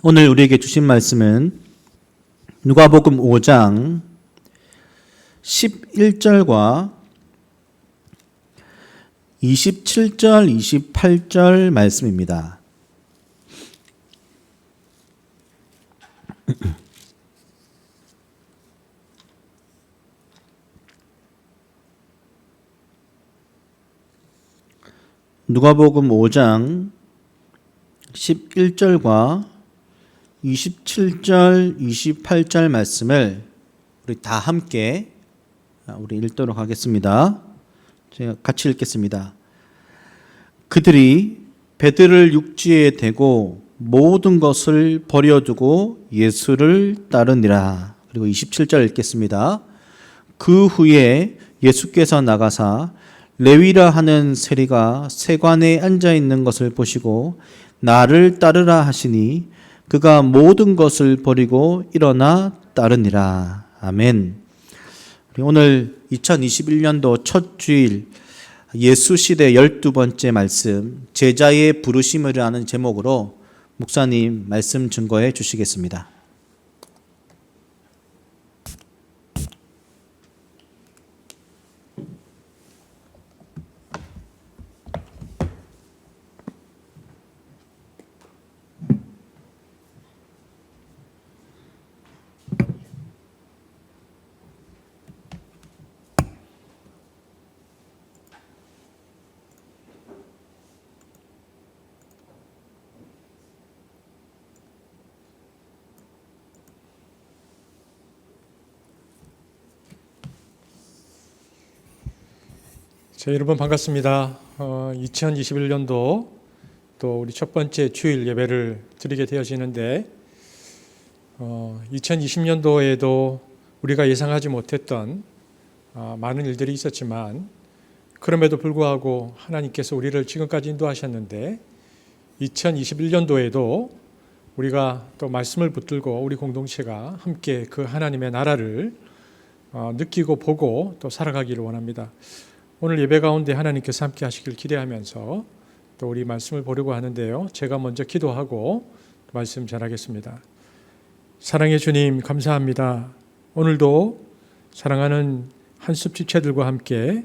오늘 우리에게 주신 말씀은 누가복음 5장 11절과 27절, 28절 말씀입니다. 누가복음 5장 11절과 27절, 28절 말씀을 우리 다 함께 우리 읽도록 하겠습니다. 제가 같이 읽겠습니다. 그들이 배들을 육지에 대고 모든 것을 버려두고 예수를 따르니라. 그리고 27절 읽겠습니다. 그 후에 예수께서 나가사 레위라 하는 세리가 세관에 앉아 있는 것을 보시고 나를 따르라 하시니 그가 모든 것을 버리고 일어나 따르니라. 아멘. 오늘 2021년도 첫 주일 예수 시대 12번째 말씀 제자의 부르심이라는 제목으로 목사님 말씀 증거해 주시겠습니다. 자, 여러분 반갑습니다. 2021년도 또 우리 첫 번째 주일 예배를 드리게 되어지는데 2020년도에도 우리가 예상하지 못했던 많은 일들이 있었지만 그럼에도 불구하고 하나님께서 우리를 지금까지 인도하셨는데 2021년도에도 우리가 또 말씀을 붙들고 우리 공동체가 함께 그 하나님의 나라를 느끼고 보고 또 살아가기를 원합니다. 오늘 예배 가운데 하나님께서 함께 하시길 기대하면서 또 우리 말씀을 보려고 하는데요. 제가 먼저 기도하고 말씀 전하겠습니다. 사랑의 주님 감사합니다. 오늘도 사랑하는 한숲 지체들과 함께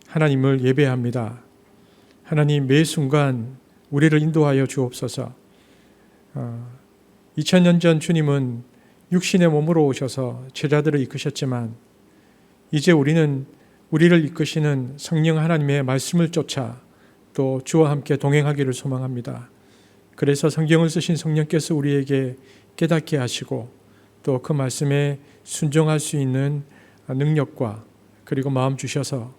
하나님을 예배합니다. 하나님 매 순간 우리를 인도하여 주옵소서. 2000년 전 주님은 육신의 몸으로 오셔서 제자들을 이끄셨지만 이제 우리를 이끄시는 성령 하나님의 말씀을 쫓아 또 주와 함께 동행하기를 소망합니다. 그래서 성경을 쓰신 성령께서 우리에게 깨닫게 하시고 또 그 말씀에 순종할 수 있는 능력과 그리고 마음 주셔서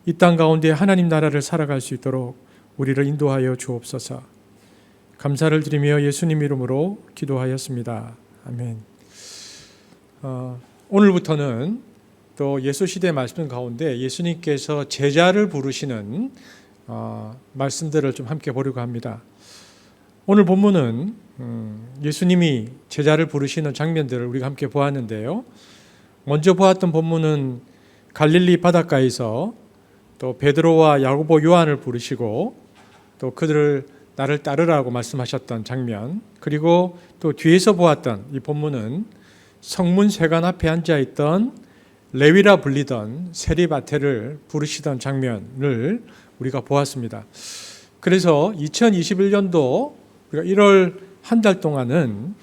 이 땅 가운데 하나님 나라를 살아갈 수 있도록 우리를 인도하여 주옵소서. 감사를 드리며 예수님 이름으로 기도하였습니다. 아멘. 오늘부터는 또 예수 시대 말씀 가운데 예수님께서 제자를 부르시는 말씀들을 좀 함께 보려고 합니다. 오늘 본문은 예수님이 제자를 부르시는 장면들을 우리가 함께 보았는데요. 먼저 보았던 본문은 갈릴리 바닷가에서 또 베드로와 야고보 요한을 부르시고 또 그들을 나를 따르라고 말씀하셨던 장면, 그리고 또 뒤에서 보았던 이 본문은 성문 세관 앞에 앉아있던 레위라 불리던 세리바테를 부르시던 장면을 우리가 보았습니다. 그래서 2021년도 우리가 1월 한 달 동안은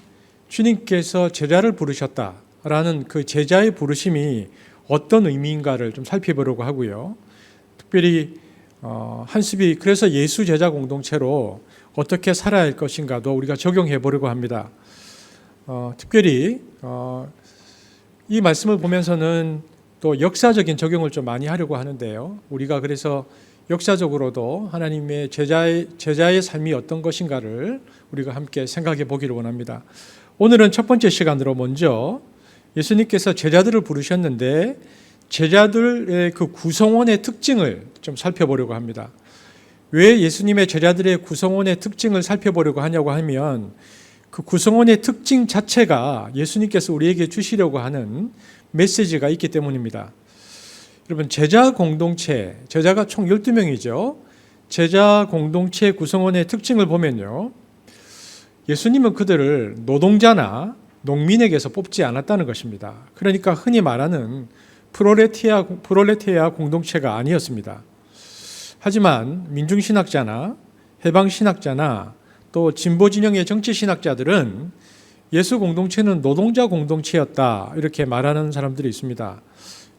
주님께서 제자를 부르셨다라는 그 제자의 부르심이 어떤 의미인가를 좀 살펴보려고 하고요. 특별히 한습이 그래서 예수 제자 공동체로 어떻게 살아야 할 것인가도 우리가 적용해 보려고 합니다. 특별히 이 말씀을 보면서는 또 역사적인 적용을 좀 많이 하려고 하는데요. 우리가 그래서 역사적으로도 하나님의 제자의 삶이 어떤 것인가를 우리가 함께 생각해 보기를 원합니다. 오늘은 첫 번째 시간으로 먼저 예수님께서 제자들을 부르셨는데 제자들의 그 구성원의 특징을 좀 살펴보려고 합니다. 왜 예수님의 제자들의 구성원의 특징을 살펴보려고 하냐고 하면 그 구성원의 특징 자체가 예수님께서 우리에게 주시려고 하는 메시지가 있기 때문입니다. 여러분, 제자 공동체, 제자가 총 12명이죠. 제자 공동체 구성원의 특징을 보면요, 예수님은 그들을 노동자나 농민에게서 뽑지 않았다는 것입니다. 그러니까 흔히 말하는 프롤레타리아 공동체가 아니었습니다. 하지만 민중신학자나 해방신학자나 또 진보진영의 정치신학자들은 예수 공동체는 노동자 공동체였다 이렇게 말하는 사람들이 있습니다.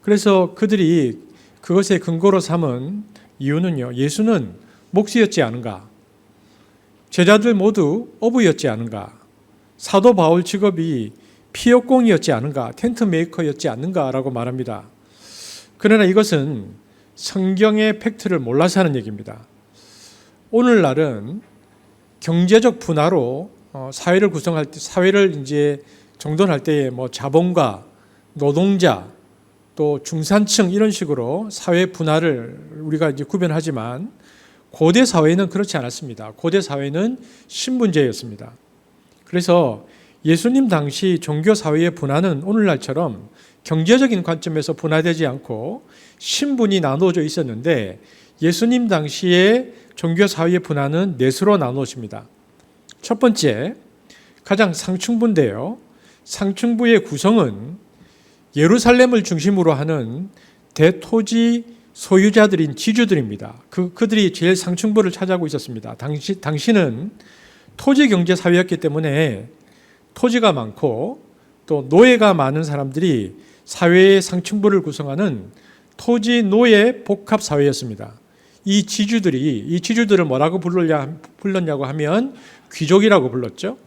그래서 그들이 그것의 근거로 삼은 이유는요, 예수는 목수였지 않은가, 제자들 모두 어부였지 않은가, 사도 바울 직업이 피역공이었지 않은가, 텐트 메이커였지 않는가라고 말합니다. 그러나 이것은 성경의 팩트를 몰라서 하는 얘기입니다. 오늘날은 경제적 분화로 사회를 구성할 때, 사회를 이제 정돈할 때에 뭐 자본가, 노동자, 또 중산층 이런 식으로 사회 분화를 우리가 이제 구별하지만 고대 사회는 그렇지 않았습니다. 고대 사회는 신분제였습니다. 그래서 예수님 당시 종교 사회의 분화는 오늘날처럼 경제적인 관점에서 분화되지 않고 신분이 나누어져 있었는데 예수님 당시의 종교 사회의 분화는 넷으로 나누어집니다. 첫 번째, 가장 상층부인데요. 상층부의 구성은 예루살렘을 중심으로 하는 대토지 소유자들인 지주들입니다. 그들이 제일 상층부를 차지하고 있었습니다. 당시는 토지 경제 사회였기 때문에 토지가 많고 또 노예가 많은 사람들이 사회의 상층부를 구성하는 토지 노예 복합 사회였습니다. 이 지주들을 뭐라고 불렀냐고 하면 귀족이라고 불렀죠.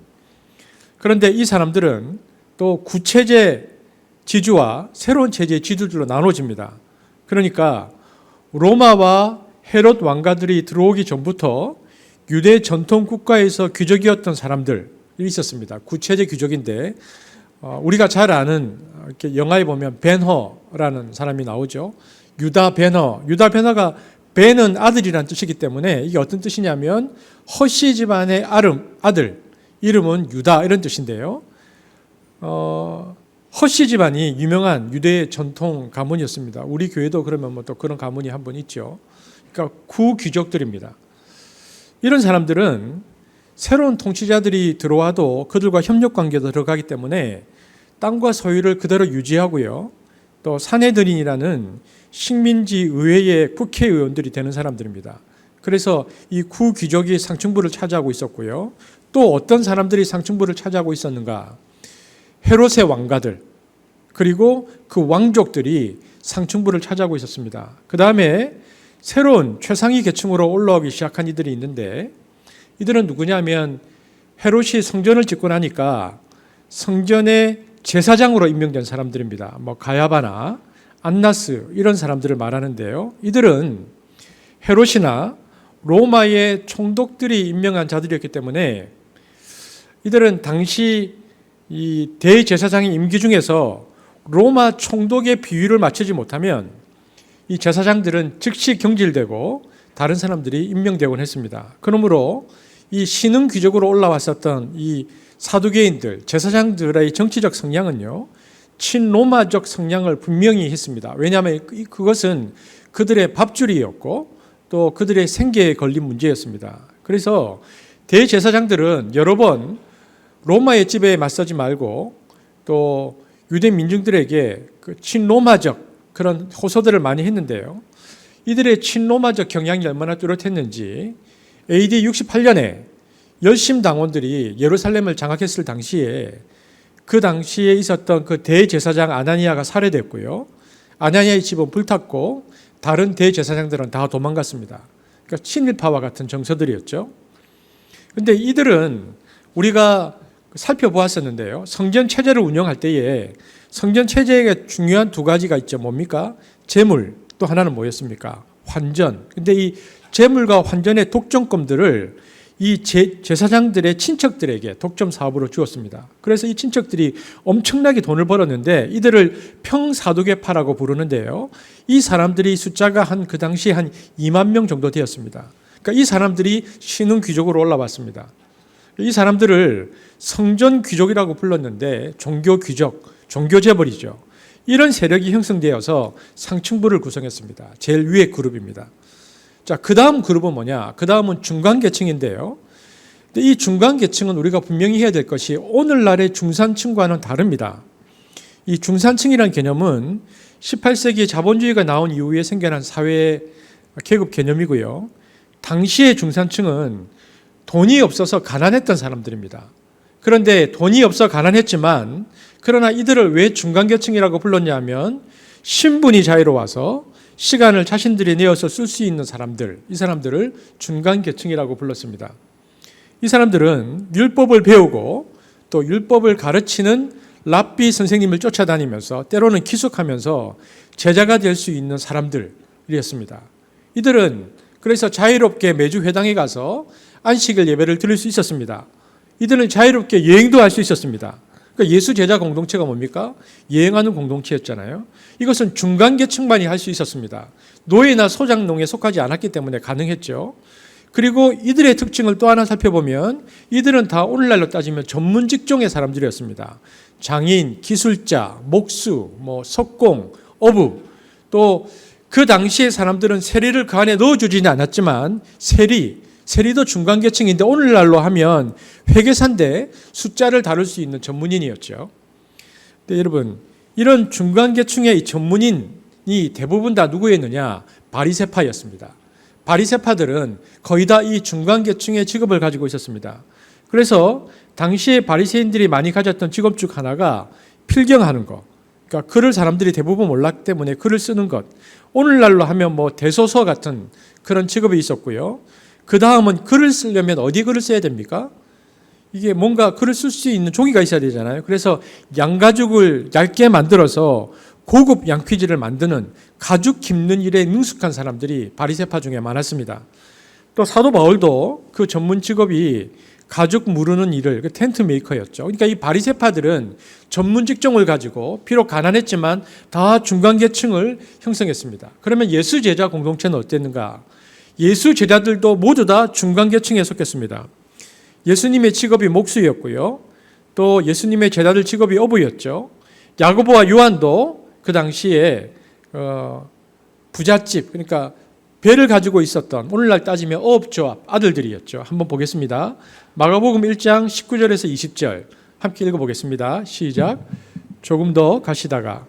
그런데 이 사람들은 또 구체제 지주와 새로운 체제의 지주들로 나눠집니다. 그러니까 로마와 헤롯 왕가들이 들어오기 전부터 유대 전통 국가에서 귀족이었던 사람들이 있었습니다. 구체제 귀족인데 우리가 잘 아는 이렇게 영화에 보면 벤허라는 사람이 나오죠. 유다 베너가 벤은 아들이라는 뜻이기 때문에 이게 어떤 뜻이냐면 허씨 집안의 아들, 이름은 유다 이런 뜻인데요. 허씨 집안이 유명한 유대의 전통 가문이었습니다. 우리 교회도 그러면 뭐 또 그런 가문이 한 번 있죠. 그러니까 구귀족들입니다. 이런 사람들은 새로운 통치자들이 들어와도 그들과 협력 관계도 들어가기 때문에 땅과 소유를 그대로 유지하고요. 또 사내들인이라는 식민지 의회의 국회의원들이 되는 사람들입니다. 그래서 이 구귀족이 상층부를 차지하고 있었고요. 또 어떤 사람들이 상층부를 차지하고 있었는가? 헤롯의 왕가들 그리고 그 왕족들이 상층부를 차지하고 있었습니다. 그 다음에 새로운 최상위 계층으로 올라오기 시작한 이들이 있는데 이들은 누구냐면 헤롯이 성전을 짓고 나니까 성전의 제사장으로 임명된 사람들입니다. 뭐 가야바나 안나스 이런 사람들을 말하는데요. 이들은 헤롯이나 로마의 총독들이 임명한 자들이었기 때문에 이들은 당시 이 대제사장의 임기 중에서 로마 총독의 비위를 맞추지 못하면 이 제사장들은 즉시 경질되고 다른 사람들이 임명되곤 했습니다. 그러므로 이 신흥 귀족으로 올라왔었던 이 사두개인들, 제사장들의 정치적 성향은요, 친로마적 성향을 분명히 했습니다. 왜냐하면 그것은 그들의 밥줄이었고 또 그들의 생계에 걸린 문제였습니다. 그래서 대제사장들은 여러 번 로마의 지배에 맞서지 말고 또 유대 민중들에게 그 친로마적 그런 호소들을 많이 했는데요. 이들의 친로마적 경향이 얼마나 뚜렷했는지 AD 68년에 열심 당원들이 예루살렘을 장악했을 당시에 그 당시에 있었던 그 대제사장 아나니아가 살해됐고요. 아나니아의 집은 불탔고 다른 대제사장들은 다 도망갔습니다. 그러니까 친일파와 같은 정서들이었죠. 그런데 이들은 우리가 살펴보았었는데요. 성전 체제를 운영할 때에 성전 체제에 중요한 두 가지가 있죠. 뭡니까? 재물, 또 하나는 뭐였습니까? 환전. 근데 이 재물과 환전의 독점권들을 이 제사장들의 친척들에게 독점 사업으로 주었습니다. 그래서 이 친척들이 엄청나게 돈을 벌었는데 이들을 평사두개파라고 부르는데요. 이 사람들이 숫자가 그 당시 한 2만 명 정도 되었습니다. 그러니까 이 사람들이 신흥 귀족으로 올라왔습니다. 이 사람들을 성전 귀족이라고 불렀는데 종교 귀족, 종교 재벌이죠. 이런 세력이 형성되어서 상층부를 구성했습니다. 제일 위의 그룹입니다. 자, 그 다음 그룹은 뭐냐? 그 다음은 중간 계층인데요. 근데 이 중간 계층은 우리가 분명히 해야 될 것이 오늘날의 중산층과는 다릅니다. 이 중산층이라는 개념은 18세기에 자본주의가 나온 이후에 생겨난 사회 계급 개념이고요. 당시의 중산층은 돈이 없어서 가난했던 사람들입니다. 그런데 돈이 없어 가난했지만 그러나 이들을 왜 중간계층이라고 불렀냐면 신분이 자유로워서 시간을 자신들이 내어서 쓸 수 있는 사람들, 이 사람들을 중간계층이라고 불렀습니다. 이 사람들은 율법을 배우고 또 율법을 가르치는 랍비 선생님을 쫓아다니면서 때로는 기숙하면서 제자가 될 수 있는 사람들이었습니다. 이들은 그래서 자유롭게 매주 회당에 가서 안식일 예배를 드릴 수 있었습니다. 이들은 자유롭게 여행도 할 수 있었습니다. 그러니까 예수 제자 공동체가 뭡니까? 여행하는 공동체였잖아요. 이것은 중간계층만이 할 수 있었습니다. 노예나 소장농에 속하지 않았기 때문에 가능했죠. 그리고 이들의 특징을 또 하나 살펴보면 이들은 다 오늘날로 따지면 전문 직종의 사람들이었습니다. 장인, 기술자, 목수, 석공, 어부, 또 그 당시의 사람들은 세리를 그 안에 넣어주지는 않았지만 세리도 중간계층인데 오늘날로 하면 회계사인데 숫자를 다룰 수 있는 전문인이었죠. 근데 여러분, 이런 중간계층의 전문인이 대부분 다 누구였느냐? 바리새파였습니다. 바리새파들은 거의 다 이 중간계층의 직업을 가지고 있었습니다. 그래서 당시에 바리새인들이 많이 가졌던 직업 중 하나가 필경하는 것. 그러니까 글을 사람들이 대부분 몰랐기 때문에 글을 쓰는 것. 오늘날로 하면 대소서 같은 그런 직업이 있었고요. 그 다음은 글을 쓰려면 어디 글을 써야 됩니까? 이게 뭔가 글을 쓸 수 있는 종이가 있어야 되잖아요. 그래서 양가죽을 얇게 만들어서 고급 양퀴지를 만드는 가죽 깁는 일에 능숙한 사람들이 바리새파 중에 많았습니다. 또 사도 바울도 그 전문 직업이 가죽 무르는 일을 텐트 메이커였죠. 그러니까 이 바리새파들은 전문 직종을 가지고 비록 가난했지만 다 중간계층을 형성했습니다. 그러면 예수 제자 공동체는 어땠는가? 예수 제자들도 모두 다 중간계층에 속했습니다. 예수님의 직업이 목수였고요. 또 예수님의 제자들 직업이 어부였죠. 야고보와 요한도 그 당시에 부잣집, 그러니까 배를 가지고 있었던 오늘날 따지면 어업조합 아들들이었죠. 한번 보겠습니다. 마가복음 1장 19절에서 20절 함께 읽어보겠습니다. 시작. 조금 더 가시다가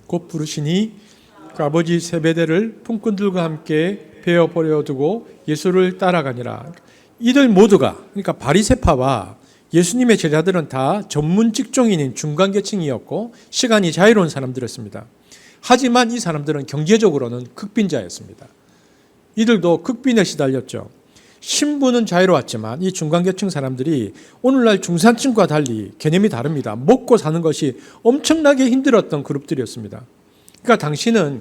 곧 부르시니 그 아버지 세베대를 품꾼들과 함께 베어 버려두고 예수를 따라가니라. 이들 모두가, 그러니까 바리새파와 예수님의 제자들은 다 전문 직종인인 중간계층이었고 시간이 자유로운 사람들이었습니다. 하지만 이 사람들은 경제적으로는 극빈자였습니다. 이들도 극빈에 시달렸죠. 신분은 자유로웠지만 이 중간계층 사람들이 오늘날 중산층과 달리 개념이 다릅니다. 먹고 사는 것이 엄청나게 힘들었던 그룹들이었습니다. 그러니까 당시는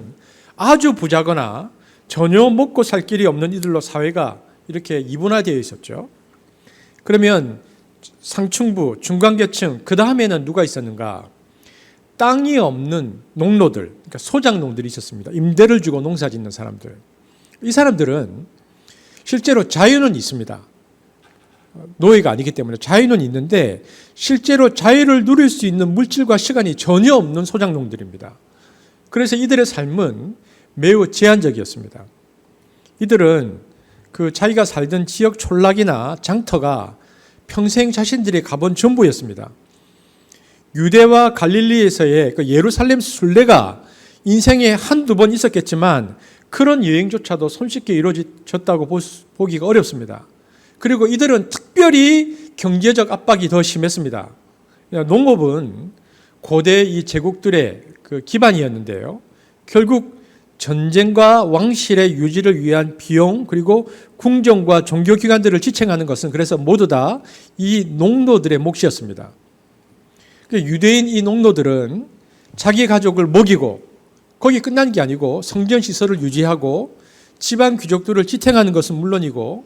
아주 부자거나 전혀 먹고 살 길이 없는 이들로 사회가 이렇게 이분화되어 있었죠. 그러면 상층부, 중간계층, 그 다음에는 누가 있었는가? 땅이 없는 농노들, 그러니까 소작농들이 있었습니다. 임대를 주고 농사 짓는 사람들. 이 사람들은 실제로 자유는 있습니다. 노예가 아니기 때문에 자유는 있는데 실제로 자유를 누릴 수 있는 물질과 시간이 전혀 없는 소작농들입니다. 그래서 이들의 삶은 매우 제한적이었습니다. 이들은 그 자기가 살던 지역 촌락이나 장터가 평생 자신들이 가본 전부였습니다. 유대와 갈릴리에서의 그 예루살렘 순례가 인생에 한두 번 있었겠지만 그런 여행조차도 손쉽게 이루어졌다고 보기가 어렵습니다. 그리고 이들은 특별히 경제적 압박이 더 심했습니다. 농업은 고대 이 제국들의 그 기반이었는데요. 결국 전쟁과 왕실의 유지를 위한 비용 그리고 궁정과 종교기관들을 지탱하는 것은 그래서 모두 다 이 농노들의 몫이었습니다. 유대인 이 농노들은 자기 가족을 먹이고 거기 끝난 게 아니고 성전시설을 유지하고 지방 귀족들을 지탱하는 것은 물론이고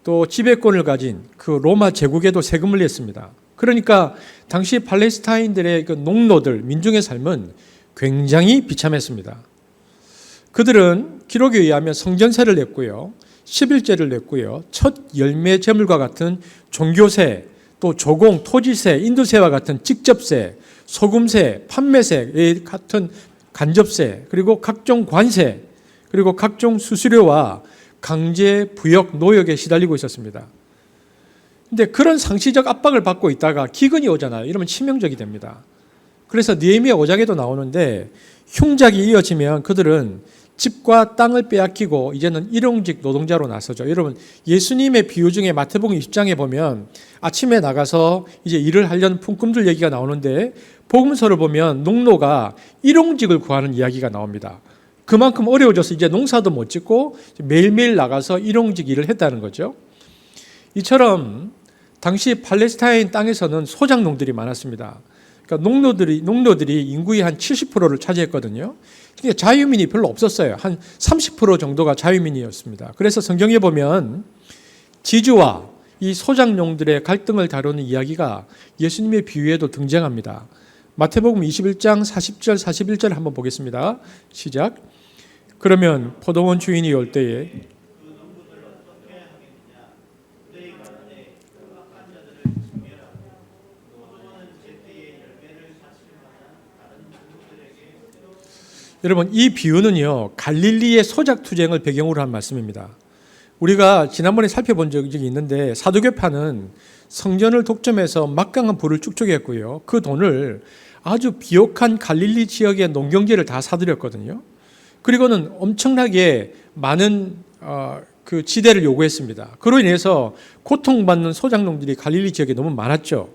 또 지배권을 가진 그 로마 제국에도 세금을 냈습니다. 그러니까 당시 팔레스타인들의 그 농노들, 민중의 삶은 굉장히 비참했습니다. 그들은 기록에 의하면 성전세를 냈고요. 11제를 냈고요. 첫 열매 제물과 같은 종교세, 또 조공, 토지세, 인도세와 같은 직접세, 소금세, 판매세 같은 간접세, 그리고 각종 관세, 그리고 각종 수수료와 강제 부역 노역에 시달리고 있었습니다. 근데 그런 상시적 압박을 받고 있다가 기근이 오잖아요. 이러면 치명적이 됩니다. 그래서 느헤미야 5장에도 나오는데 흉작이 이어지면 그들은 집과 땅을 빼앗기고 이제는 일용직 노동자로 나서죠. 여러분, 예수님의 비유 중에 마태복음 20장에 보면 아침에 나가서 이제 일을 하려는 품꾼들 얘기가 나오는데 복음서를 보면 농노가 일용직을 구하는 이야기가 나옵니다. 그만큼 어려워져서 이제 농사도 못 짓고 매일매일 나가서 일용직 일을 했다는 거죠. 이처럼 당시 팔레스타인 땅에서는 소작농들이 많았습니다. 그러니까 농노들이 인구의 한 70%를 차지했거든요. 그러니까 자유민이 별로 없었어요. 한 30% 정도가 자유민이었습니다. 그래서 성경에 보면 지주와 이 소작농들의 갈등을 다루는 이야기가 예수님의 비유에도 등장합니다. 마태복음 21장 40절 41절 한번 보겠습니다. 시작. 그러면 포도원 주인이 올 때에 여러분, 이 비유는요 갈릴리의 소작투쟁을 배경으로 한 말씀입니다. 우리가 지난번에 살펴본 적이 있는데 사두개파는 성전을 독점해서 막강한 부를 축적했고요. 그 돈을 아주 비옥한 갈릴리 지역의 농경지를 다 사들였거든요. 그리고는 엄청나게 많은 그 지대를 요구했습니다. 그로 인해서 고통받는 소작농들이 갈릴리 지역에 너무 많았죠.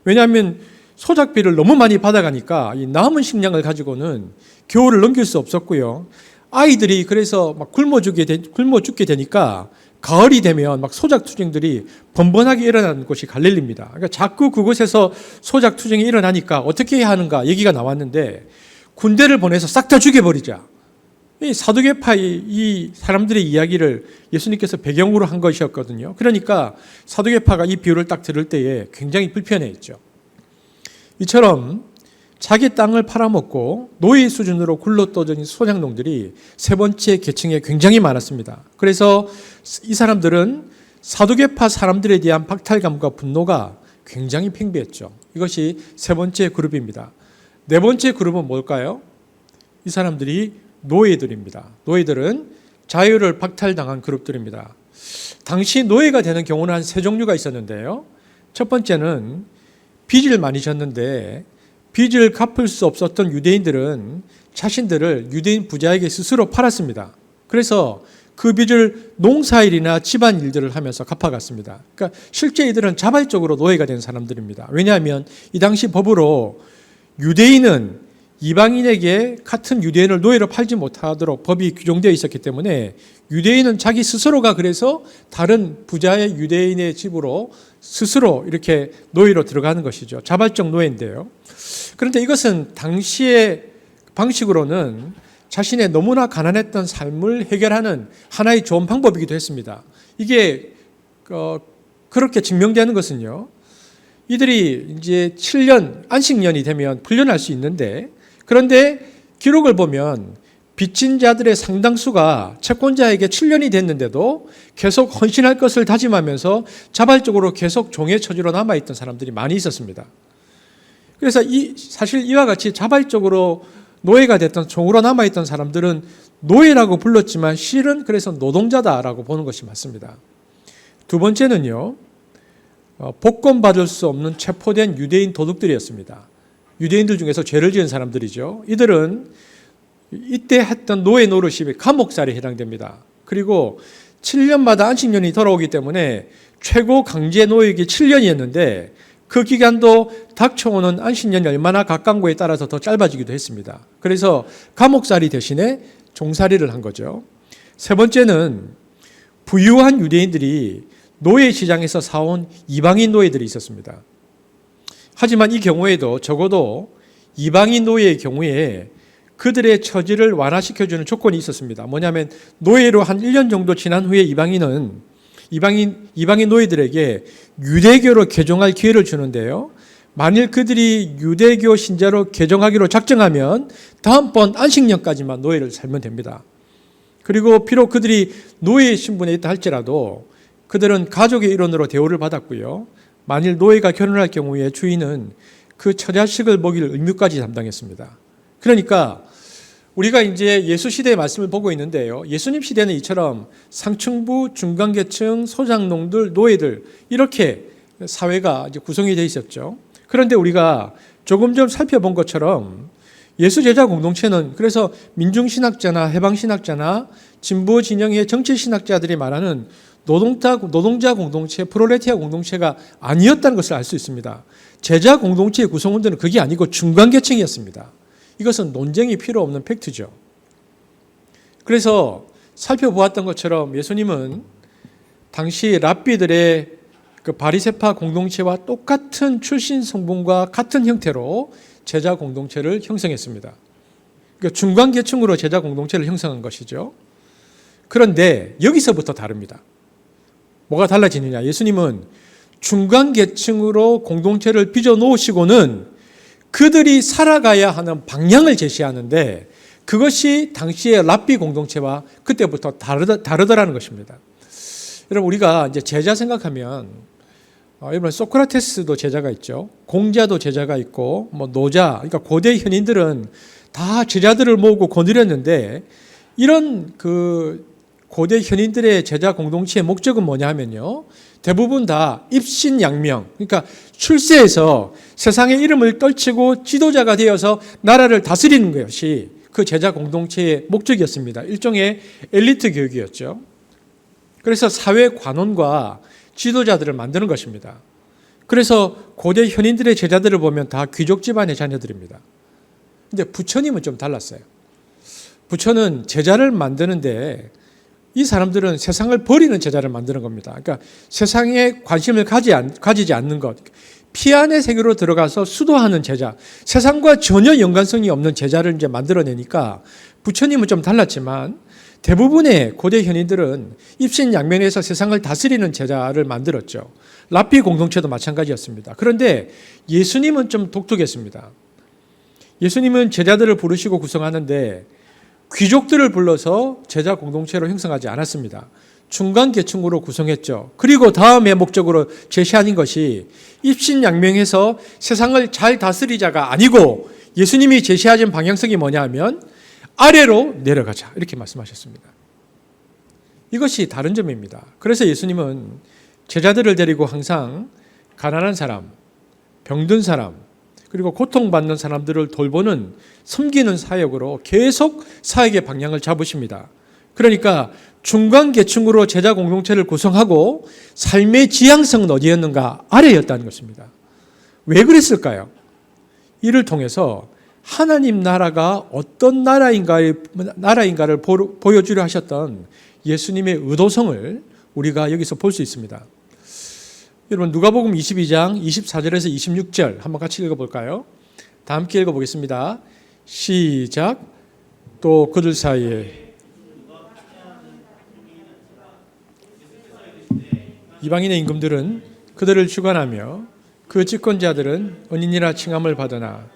왜냐하면 소작비를 너무 많이 받아가니까 이 남은 식량을 가지고는 겨울을 넘길 수 없었고요. 아이들이 그래서 막 굶어 죽게 되니까 가을이 되면 막 소작투쟁들이 번번하게 일어나는 곳이 갈릴리입니다. 그러니까 자꾸 그곳에서 소작투쟁이 일어나니까 어떻게 해야 하는가 얘기가 나왔는데 군대를 보내서 싹 다 죽여버리자. 이 사두개파의 이 사람들의 이야기를 예수님께서 배경으로 한 것이었거든요. 그러니까 사두개파가 이 비유를 딱 들을 때에 굉장히 불편해했죠. 이처럼 자기 땅을 팔아먹고 노예 수준으로 굴러떠진 소작농들이 세 번째 계층에 굉장히 많았습니다. 그래서 이 사람들은 사두개파 사람들에 대한 박탈감과 분노가 굉장히 팽배했죠. 이것이 세 번째 그룹입니다. 네 번째 그룹은 뭘까요? 이 사람들이 노예들입니다. 노예들은 자유를 박탈당한 그룹들입니다. 당시 노예가 되는 경우는 한 세 종류가 있었는데요. 첫 번째는 빚을 많이 졌는데 빚을 갚을 수 없었던 유대인들은 자신들을 유대인 부자에게 스스로 팔았습니다. 그래서 그 빚을 농사일이나 집안일들을 하면서 갚아갔습니다. 그러니까 실제 이들은 자발적으로 노예가 된 사람들입니다. 왜냐하면 이 당시 법으로 유대인은 이방인에게 같은 유대인을 노예로 팔지 못하도록 법이 규정되어 있었기 때문에 유대인은 자기 스스로가 그래서 다른 부자의 유대인의 집으로 스스로 이렇게 노예로 들어가는 것이죠. 자발적 노예인데요. 그런데 이것은 당시의 방식으로는 자신의 너무나 가난했던 삶을 해결하는 하나의 좋은 방법이기도 했습니다. 이게 그렇게 증명되는 것은요. 이들이 이제 7년 안식년이 되면 풀려날 수 있는데 그런데 기록을 보면 빚진 자들의 상당수가 채권자에게 7년이 됐는데도 계속 헌신할 것을 다짐하면서 자발적으로 계속 종의 처지로 남아있던 사람들이 많이 있었습니다. 그래서 사실 이와 같이 자발적으로 노예가 됐던 종으로 남아있던 사람들은 노예라고 불렀지만 실은 그래서 노동자다라고 보는 것이 맞습니다. 두 번째는요, 복권받을 수 없는 체포된 유대인 도둑들이었습니다. 유대인들 중에서 죄를 지은 사람들이죠. 이들은 이때 했던 노예 노릇이 감옥살이에 해당됩니다. 그리고 7년마다 안식년이 돌아오기 때문에 최고 강제 노역이 7년이었는데 그 기간도 닥쳐오는 안식년이 얼마나 가까운 거에 따라서 더 짧아지기도 했습니다. 그래서 감옥살이 대신에 종살이를 한 거죠. 세 번째는 부유한 유대인들이 노예 시장에서 사온 이방인 노예들이 있었습니다. 하지만 이 경우에도 적어도 이방인 노예의 경우에 그들의 처지를 완화시켜주는 조건이 있었습니다. 뭐냐면 노예로 한 1년 정도 지난 후에 이방인 노예들에게 유대교로 개종할 기회를 주는데요. 만일 그들이 유대교 신자로 개종하기로 작정하면 다음번 안식년까지만 노예를 살면 됩니다. 그리고 비록 그들이 노예 신분에 있다 할지라도 그들은 가족의 일원으로 대우를 받았고요. 만일 노예가 결혼할 경우에 주인은 그 처자식을 먹일 의무까지 담당했습니다. 그러니까 우리가 이제 예수 시대의 말씀을 보고 있는데요. 예수님 시대는 이처럼 상층부, 중간계층, 소장농들, 노예들 이렇게 사회가 이제 구성이 되어 있었죠. 그런데 우리가 조금 전 살펴본 것처럼 예수 제자 공동체는 그래서 민중신학자나 해방신학자나 진보 진영의 정치신학자들이 말하는 노동자 공동체, 프롤레티아 공동체가 아니었다는 것을 알 수 있습니다. 제자 공동체의 구성원들은 그게 아니고 중간계층이었습니다. 이것은 논쟁이 필요 없는 팩트죠. 그래서 살펴보았던 것처럼 예수님은 당시 랍비들의 그 바리새파 공동체와 똑같은 출신 성분과 같은 형태로 제자 공동체를 형성했습니다. 그러니까 중간계층으로 제자 공동체를 형성한 것이죠. 그런데 여기서부터 다릅니다. 뭐가 달라지느냐? 예수님은 중간계층으로 공동체를 빚어 놓으시고는 그들이 살아가야 하는 방향을 제시하는데 그것이 당시의 랍비 공동체와 그때부터 다르더라는 것입니다. 여러분 우리가 이제 제자 생각하면 여러분 소크라테스도 제자가 있죠. 공자도 제자가 있고 뭐 노자, 그러니까 고대 현인들은 다 제자들을 모으고 거느렸는데 이런 그 고대 현인들의 제자 공동체의 목적은 뭐냐 하면요. 대부분 다 입신양명, 그러니까 출세해서 세상의 이름을 떨치고 지도자가 되어서 나라를 다스리는 것이 그 제자 공동체의 목적이었습니다. 일종의 엘리트 교육이었죠. 그래서 사회 관원과 지도자들을 만드는 것입니다. 그래서 고대 현인들의 제자들을 보면 다 귀족 집안의 자녀들입니다. 근데 부처님은 좀 달랐어요. 부처는 제자를 만드는데 이 사람들은 세상을 버리는 제자를 만드는 겁니다. 그러니까 세상에 관심을 가지지 않는 것, 피안의 세계로 들어가서 수도하는 제자, 세상과 전혀 연관성이 없는 제자를 이제 만들어내니까 부처님은 좀 달랐지만 대부분의 고대 현인들은 입신양면에서 세상을 다스리는 제자를 만들었죠. 랍비 공동체도 마찬가지였습니다. 그런데 예수님은 좀 독특했습니다. 예수님은 제자들을 부르시고 구성하는데 귀족들을 불러서 제자 공동체로 형성하지 않았습니다. 중간계층으로 구성했죠. 그리고 다음의 목적으로 제시하는 것이 입신양명해서 세상을 잘 다스리자가 아니고 예수님이 제시하신 방향성이 뭐냐 하면 아래로 내려가자 이렇게 말씀하셨습니다. 이것이 다른 점입니다. 그래서 예수님은 제자들을 데리고 항상 가난한 사람, 병든 사람, 그리고 고통받는 사람들을 돌보는 섬기는 사역으로 계속 사역의 방향을 잡으십니다. 그러니까 중간계층으로 제자 공동체를 구성하고 삶의 지향성은 어디였는가? 아래였다는 것입니다. 왜 그랬을까요? 이를 통해서 하나님 나라가 어떤 나라인가를 보여주려 하셨던 예수님의 의도성을 우리가 여기서 볼 수 있습니다. 여러분 누가복음 22장 24절에서 26절 한번 같이 읽어볼까요? 다 함께 읽어보겠습니다. 시작. 또 그들 사이에 이방인의 임금들은 그들을 주관하며 그 집권자들은 은인이라 칭함을 받으나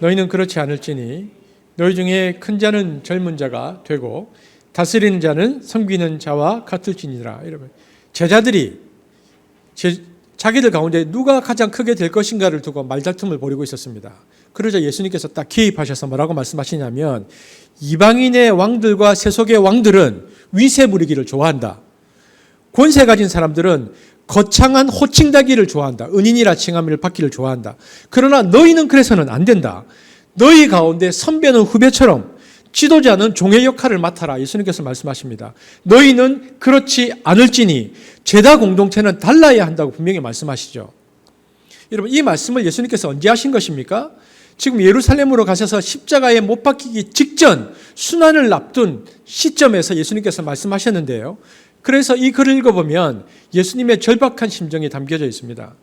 너희는 그렇지 않을지니 너희 중에 큰 자는 젊은 자가 되고 다스리는 자는 섬기는 자와 같을지니라. 여러분 제자들이 자기들 가운데 누가 가장 크게 될 것인가를 두고 말다툼을 벌이고 있었습니다. 그러자 예수님께서 딱 개입하셔서 뭐라고 말씀하시냐면 이방인의 왕들과 세속의 왕들은 위세 부리기를 좋아한다. 권세 가진 사람들은 거창한 호칭다기를 좋아한다. 은인이라 칭함을 받기를 좋아한다. 그러나 너희는 그래서는 안 된다. 너희 가운데 선배는 후배처럼 지도자는 종의 역할을 맡아라. 예수님께서 말씀하십니다. 너희는 그렇지 않을지니 제자 공동체는 달라야 한다고 분명히 말씀하시죠. 여러분 이 말씀을 예수님께서 언제 하신 것입니까? 지금 예루살렘으로 가셔서 십자가에 못 박히기 직전 순환을 앞둔 시점에서 예수님께서 말씀하셨는데요. 그래서 이 글을 읽어보면 예수님의 절박한 심정이 담겨져 있습니다.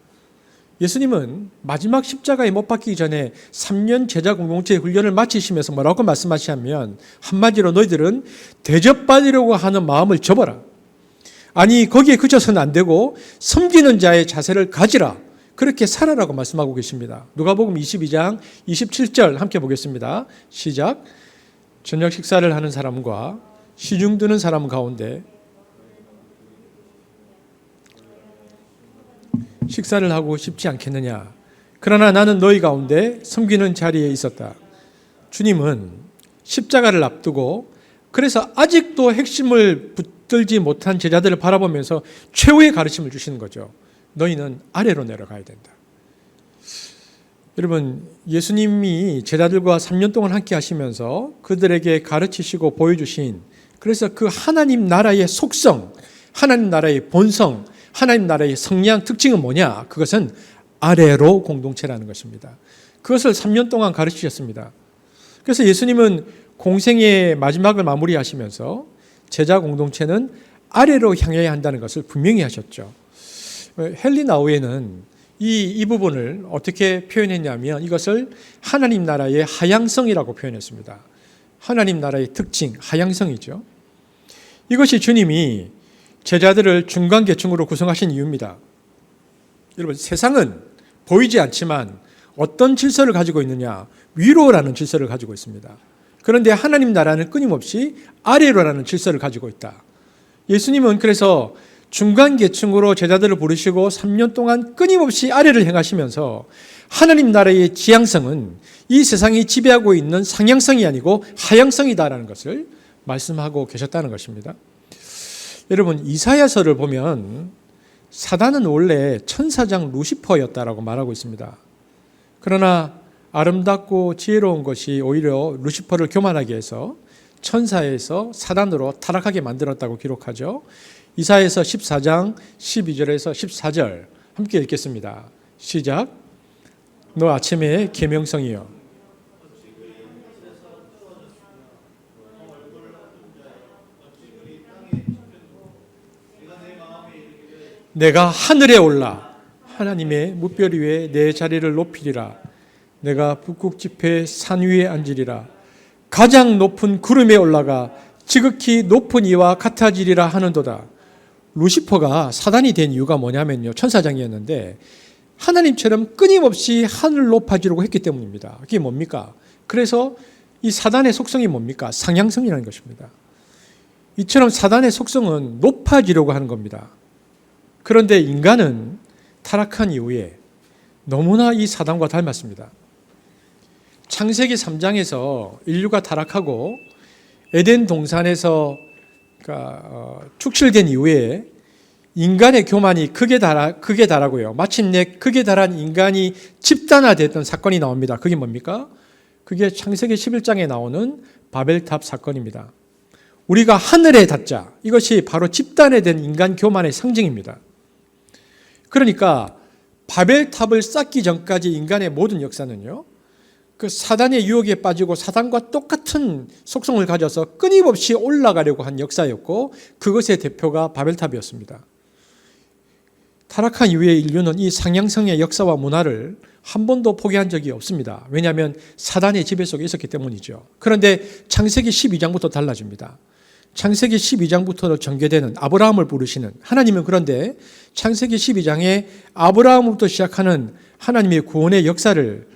예수님은 마지막 십자가에 못 박히기 전에 3년 제자 공동체의 훈련을 마치시면서 뭐라고 말씀하시냐면 한마디로 너희들은 대접받으려고 하는 마음을 접어라. 아니 거기에 그쳐서는 안 되고 섬기는 자의 자세를 가지라. 그렇게 살아라고 말씀하고 계십니다. 누가복음 22장 27절 함께 보겠습니다. 시작. 저녁 식사를 하는 사람과 시중 드는 사람 가운데 식사를 하고 싶지 않겠느냐. 그러나 나는 너희 가운데 섬기는 자리에 있었다. 주님은 십자가를 앞두고 그래서 아직도 핵심을 붙들지 못한 제자들을 바라보면서 최후의 가르침을 주시는 거죠. 너희는 아래로 내려가야 된다. 여러분, 예수님이 제자들과 3년 동안 함께 하시면서 그들에게 가르치시고 보여주신, 그래서 그 하나님 나라의 속성, 하나님 나라의 본성, 하나님 나라의 성량 특징은 뭐냐? 그것은 아래로 공동체라는 것입니다. 그것을 3년 동안 가르치셨습니다. 그래서 예수님은 공생의 마지막을 마무리하시면서 제자 공동체는 아래로 향해야 한다는 것을 분명히 하셨죠. 헨리 나우에는 이 부분을 어떻게 표현했냐면 이것을 하나님 나라의 하향성이라고 표현했습니다. 하나님 나라의 특징, 하향성이죠. 이것이 주님이 제자들을 중간계층으로 구성하신 이유입니다. 여러분, 세상은 보이지 않지만 어떤 질서를 가지고 있느냐? 위로라는 질서를 가지고 있습니다. 그런데 하나님 나라는 끊임없이 아래로라는 질서를 가지고 있다. 예수님은 그래서 중간계층으로 제자들을 부르시고 3년 동안 끊임없이 아래를 행하시면서 하나님 나라의 지향성은 이 세상이 지배하고 있는 상향성이 아니고 하향성이다라는 것을 말씀하고 계셨다는 것입니다. 여러분, 이사야서를 보면 사단은 원래 천사장 루시퍼였다라고 말하고 있습니다. 그러나 아름답고 지혜로운 것이 오히려 루시퍼를 교만하게 해서 천사에서 사단으로 타락하게 만들었다고 기록하죠. 이사야서 14장 12절에서 14절 함께 읽겠습니다. 시작. 너 아침의 계명성이여, 내가 하늘에 올라 하나님의 무별 위에 내 자리를 높이리라. 내가 북극 지폐 산 위에 앉으리라. 가장 높은 구름에 올라가 지극히 높은 이와 같아지리라 하는도다. 루시퍼가 사단이 된 이유가 뭐냐면요, 천사장이었는데 하나님처럼 끊임없이 하늘 높아지려고 했기 때문입니다. 그게 뭡니까? 그래서 이 사단의 속성이 뭡니까? 상향성이라는 것입니다. 이처럼 사단의 속성은 높아지려고 하는 겁니다. 그런데 인간은 타락한 이후에 너무나 이 사단과 닮았습니다. 창세기 3장에서 인류가 타락하고 에덴 동산에서 축출된 이후에 인간의 교만이 극에 달하고요. 마침내 극에 달한 인간이 집단화됐던 사건이 나옵니다. 그게 뭡니까? 그게 창세기 11장에 나오는 바벨탑 사건입니다. 우리가 하늘에 닿자, 이것이 바로 집단화된 인간 교만의 상징입니다. 그러니까 바벨탑을 쌓기 전까지 인간의 모든 역사는요, 그 사단의 유혹에 빠지고 사단과 똑같은 속성을 가져서 끊임없이 올라가려고 한 역사였고, 그것의 대표가 바벨탑이었습니다. 타락한 이후에 인류는 이 상향성의 역사와 문화를 한 번도 포기한 적이 없습니다. 왜냐하면 사단의 지배 속에 있었기 때문이죠. 그런데 창세기 12장부터 달라집니다. 창세기 12장부터 전개되는 아브라함을 부르시는 하나님은, 그런데 창세기 12장에 아브라함부터 시작하는 하나님의 구원의 역사를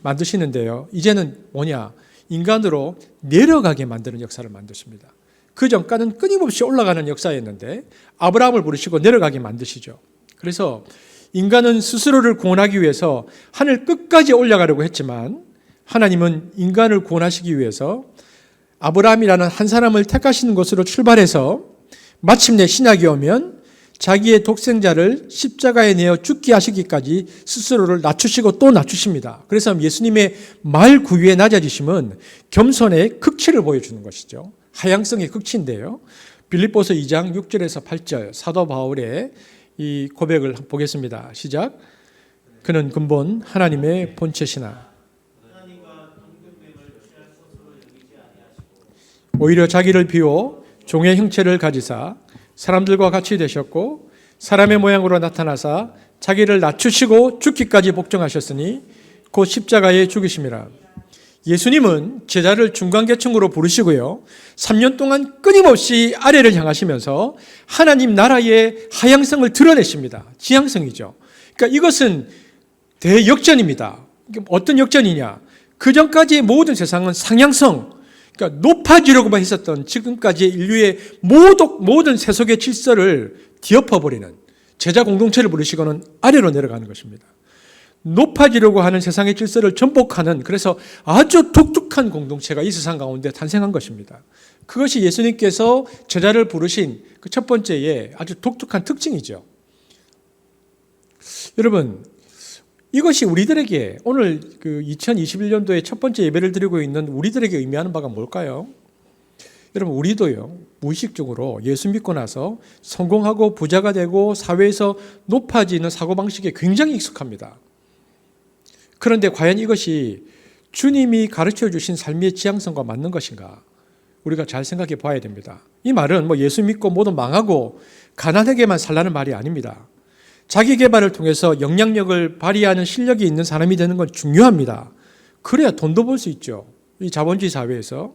만드시는데요, 이제는 뭐냐? 인간으로 내려가게 만드는 역사를 만드십니다. 그 전까지는 끊임없이 올라가는 역사였는데 아브라함을 부르시고 내려가게 만드시죠. 그래서 인간은 스스로를 구원하기 위해서 하늘 끝까지 올라가려고 했지만 하나님은 인간을 구원하시기 위해서 아브라함이라는 한 사람을 택하시는 것으로 출발해서 마침내 신약이 오면 자기의 독생자를 십자가에 내어 죽게 하시기까지 스스로를 낮추시고 또 낮추십니다. 그래서 예수님의 말 구유에 낮아지심은 겸손의 극치를 보여주는 것이죠. 하향성의 극치인데요. 빌립보서 2장 6절에서 8절 사도 바울의 이 고백을 보겠습니다. 시작. 그는 근본 하나님의 본체시나 오히려 자기를 비워 종의 형체를 가지사 사람들과 같이 되셨고 사람의 모양으로 나타나사 자기를 낮추시고 죽기까지 복종하셨으니 곧 십자가에 죽으심이라. 예수님은 제자를 중간계층으로 부르시고요, 3년 동안 끊임없이 아래를 향하시면서 하나님 나라의 하향성을 드러내십니다. 지향성이죠. 그러니까 이것은 대역전입니다. 어떤 역전이냐? 그 전까지의 모든 세상은 상향성, 그러니까 높아지려고만 했었던 지금까지의 인류의 모든 세속의 질서를 뒤엎어버리는 제자 공동체를 부르시고는 아래로 내려가는 것입니다. 높아지려고 하는 세상의 질서를 전복하는, 그래서 아주 독특한 공동체가 이 세상 가운데 탄생한 것입니다. 그것이 예수님께서 제자를 부르신 그 첫 번째의 아주 독특한 특징이죠. 여러분, 이것이 우리들에게 오늘 그 2021년도에 첫 번째 예배를 드리고 있는 우리들에게 의미하는 바가 뭘까요? 여러분, 우리도요, 무의식적으로 예수 믿고 나서 성공하고 부자가 되고 사회에서 높아지는 사고방식에 굉장히 익숙합니다. 그런데 과연 이것이 주님이 가르쳐 주신 삶의 지향성과 맞는 것인가? 우리가 잘 생각해 봐야 됩니다. 이 말은 뭐 예수 믿고 모두 망하고 가난하게만 살라는 말이 아닙니다. 자기 개발을 통해서 영향력을 발휘하는 실력이 있는 사람이 되는 건 중요합니다. 그래야 돈도 벌 수 있죠. 이 자본주의 사회에서.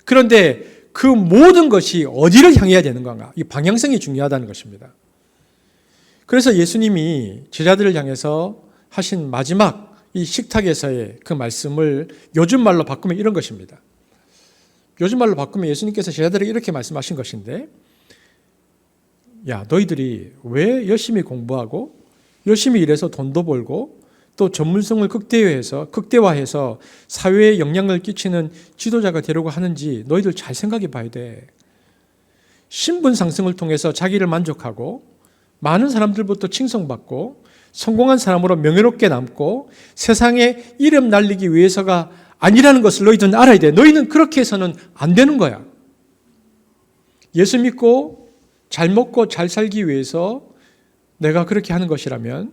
그런데 그 모든 것이 어디를 향해야 되는 건가? 이 방향성이 중요하다는 것입니다. 그래서 예수님이 제자들을 향해서 하신 마지막 이 식탁에서의 그 말씀을 요즘 말로 바꾸면 이런 것입니다. 요즘 말로 바꾸면 예수님께서 제자들에게 이렇게 말씀하신 것인데, 야, 너희들이 왜 열심히 공부하고 열심히 일해서 돈도 벌고 또 전문성을 극대화해서 사회에 영향을 끼치는 지도자가 되려고 하는지 너희들 잘 생각해 봐야 돼. 신분 상승을 통해서 자기를 만족하고 많은 사람들부터 칭송받고 성공한 사람으로 명예롭게 남고 세상에 이름 날리기 위해서가 아니라는 것을 너희들은 알아야 돼. 너희는 그렇게 해서는 안 되는 거야. 예수 믿고 잘 먹고 잘 살기 위해서 내가 그렇게 하는 것이라면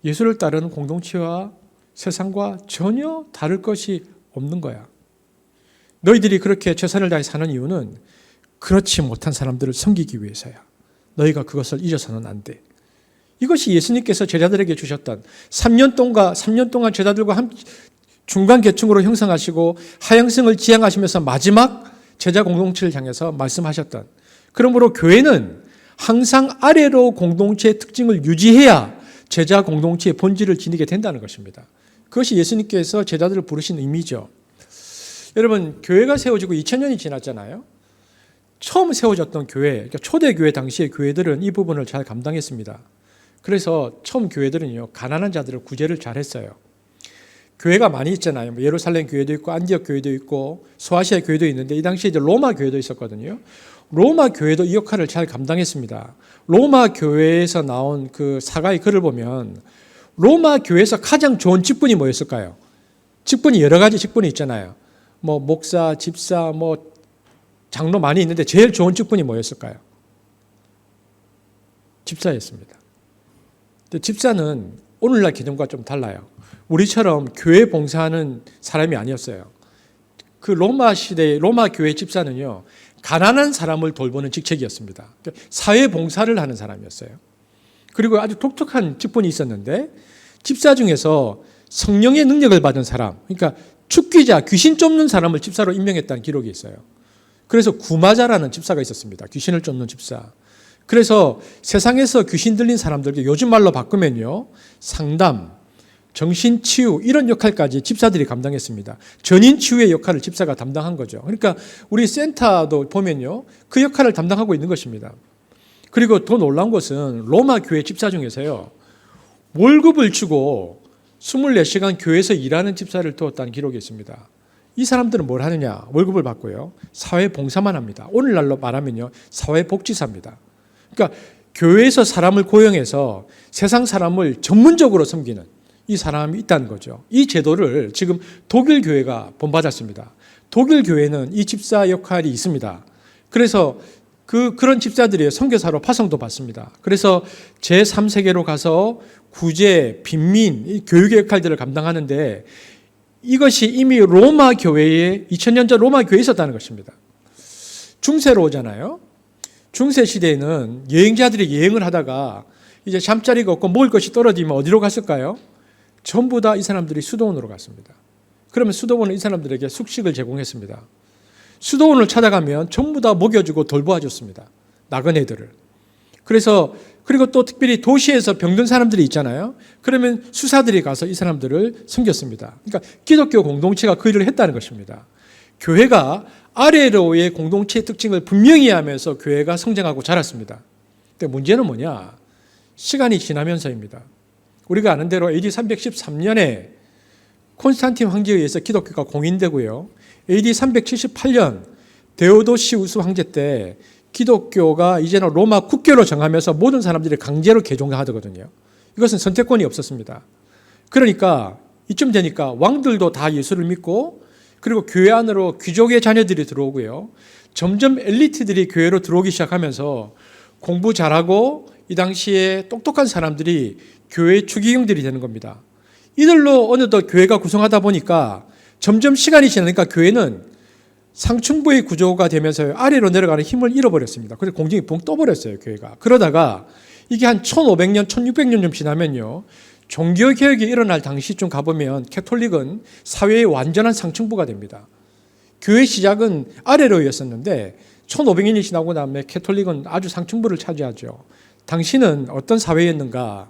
예수를 따르는 공동체와 세상과 전혀 다를 것이 없는 거야. 너희들이 그렇게 최선을 다해 사는 이유는 그렇지 못한 사람들을 섬기기 위해서야. 너희가 그것을 잊어서는 안 돼. 이것이 예수님께서 제자들에게 주셨던 3년 동안 제자들과 함께 중간 계층으로 형성하시고 하향성을 지향하시면서 마지막 제자 공동체를 향해서 말씀하셨던, 그러므로 교회는 항상 아래로 공동체의 특징을 유지해야 제자 공동체의 본질을 지니게 된다는 것입니다. 그것이 예수님께서 제자들을 부르신 의미죠. 여러분, 교회가 세워지고 2000년이 지났잖아요. 처음 세워졌던 교회, 그러니까 초대교회 당시의 교회들은 이 부분을 잘 감당했습니다. 그래서 처음 교회들은요, 가난한 자들을 구제를 잘했어요. 교회가 많이 있잖아요. 뭐 예루살렘 교회도 있고 안디옥 교회도 있고 소아시아 교회도 있는데 이 당시에 이제 로마 교회도 있었거든요. 로마 교회도 이 역할을 잘 감당했습니다. 로마 교회에서 나온 그 사가의 글을 보면 로마 교회에서 가장 좋은 직분이 뭐였을까요? 직분이 여러 가지 직분이 있잖아요. 뭐 목사, 집사, 뭐 장로 많이 있는데 제일 좋은 직분이 뭐였을까요? 집사였습니다. 근데 집사는 오늘날 개념과 좀 달라요. 우리처럼 교회 봉사하는 사람이 아니었어요. 그 로마 시대의 로마 교회 집사는요, 가난한 사람을 돌보는 직책이었습니다. 사회 봉사를 하는 사람이었어요. 그리고 아주 독특한 직분이 있었는데, 집사 중에서 성령의 능력을 받은 사람, 그러니까 축기자, 귀신 쫓는 사람을 집사로 임명했다는 기록이 있어요. 그래서 구마자라는 집사가 있었습니다. 귀신을 쫓는 집사. 그래서 세상에서 귀신 들린 사람들에게 요즘 말로 바꾸면요, 상담, 정신치유 이런 역할까지 집사들이 감당했습니다. 전인치유의 역할을 집사가 담당한 거죠. 그러니까 우리 센터도 보면요, 그 역할을 담당하고 있는 것입니다. 그리고 더 놀라운 것은 로마 교회 집사 중에서요, 월급을 주고 24시간 교회에서 일하는 집사를 두었다는 기록이 있습니다. 이 사람들은 뭘 하느냐? 월급을 받고요, 사회 봉사만 합니다. 오늘날로 말하면요, 사회복지사입니다. 그러니까 교회에서 사람을 고용해서 세상 사람을 전문적으로 섬기는 이 사람이 있다는 거죠. 이 제도를 지금 독일 교회가 본받았습니다. 독일 교회는 이 집사 역할이 있습니다. 그래서 그런 집사들이 선교사로 파송도 받습니다. 그래서 제3세계로 가서 구제, 빈민, 교육의 역할들을 감당하는데, 이것이 이미 로마 교회에 2000년 전 로마 교회에 있었다는 것입니다. 중세로 오잖아요. 중세 시대에는 여행자들이 여행을 하다가 이제 잠자리가 없고 먹을 것이 떨어지면 어디로 갔을까요? 전부 다 이 사람들이 수도원으로 갔습니다. 그러면 수도원은 이 사람들에게 숙식을 제공했습니다. 수도원을 찾아가면 전부 다 먹여주고 돌보아줬습니다. 나그네들을. 그리고 또 특별히 도시에서 병든 사람들이 있잖아요. 그러면 수사들이 가서 이 사람들을 섬겼습니다. 그러니까 기독교 공동체가 그 일을 했다는 것입니다. 교회가 아래로의 공동체의 특징을 분명히 하면서 교회가 성장하고 자랐습니다. 근데 문제는 뭐냐? 시간이 지나면서입니다. 우리가 아는 대로 AD 313년에 콘스탄틴 황제에 의해서 기독교가 공인되고요. AD 378년 데오도시우스 황제 때 기독교가 이제는 로마 국교로 정하면서 모든 사람들이 강제로 개종하거든요. 이것은 선택권이 없었습니다. 그러니까 이쯤 되니까 왕들도 다 예수를 믿고 그리고 교회 안으로 귀족의 자녀들이 들어오고요. 점점 엘리트들이 교회로 들어오기 시작하면서 공부 잘하고 이 당시에 똑똑한 사람들이 교회의 추기경들이 되는 겁니다. 이들로 어느덧 교회가 구성하다 보니까 점점 시간이 지나니까 교회는 상층부의 구조가 되면서 아래로 내려가는 힘을 잃어버렸습니다. 그래서 공중에 붕 떠버렸어요, 교회가. 그러다가 이게 한 1500년, 1600년 좀 지나면요. 종교개혁이 일어날 당시쯤 가보면 캐톨릭은 사회의 완전한 상층부가 됩니다. 교회 시작은 아래로였었는데 1500년이 지나고 나면 캐톨릭은 아주 상층부를 차지하죠. 당시는 어떤 사회였는가?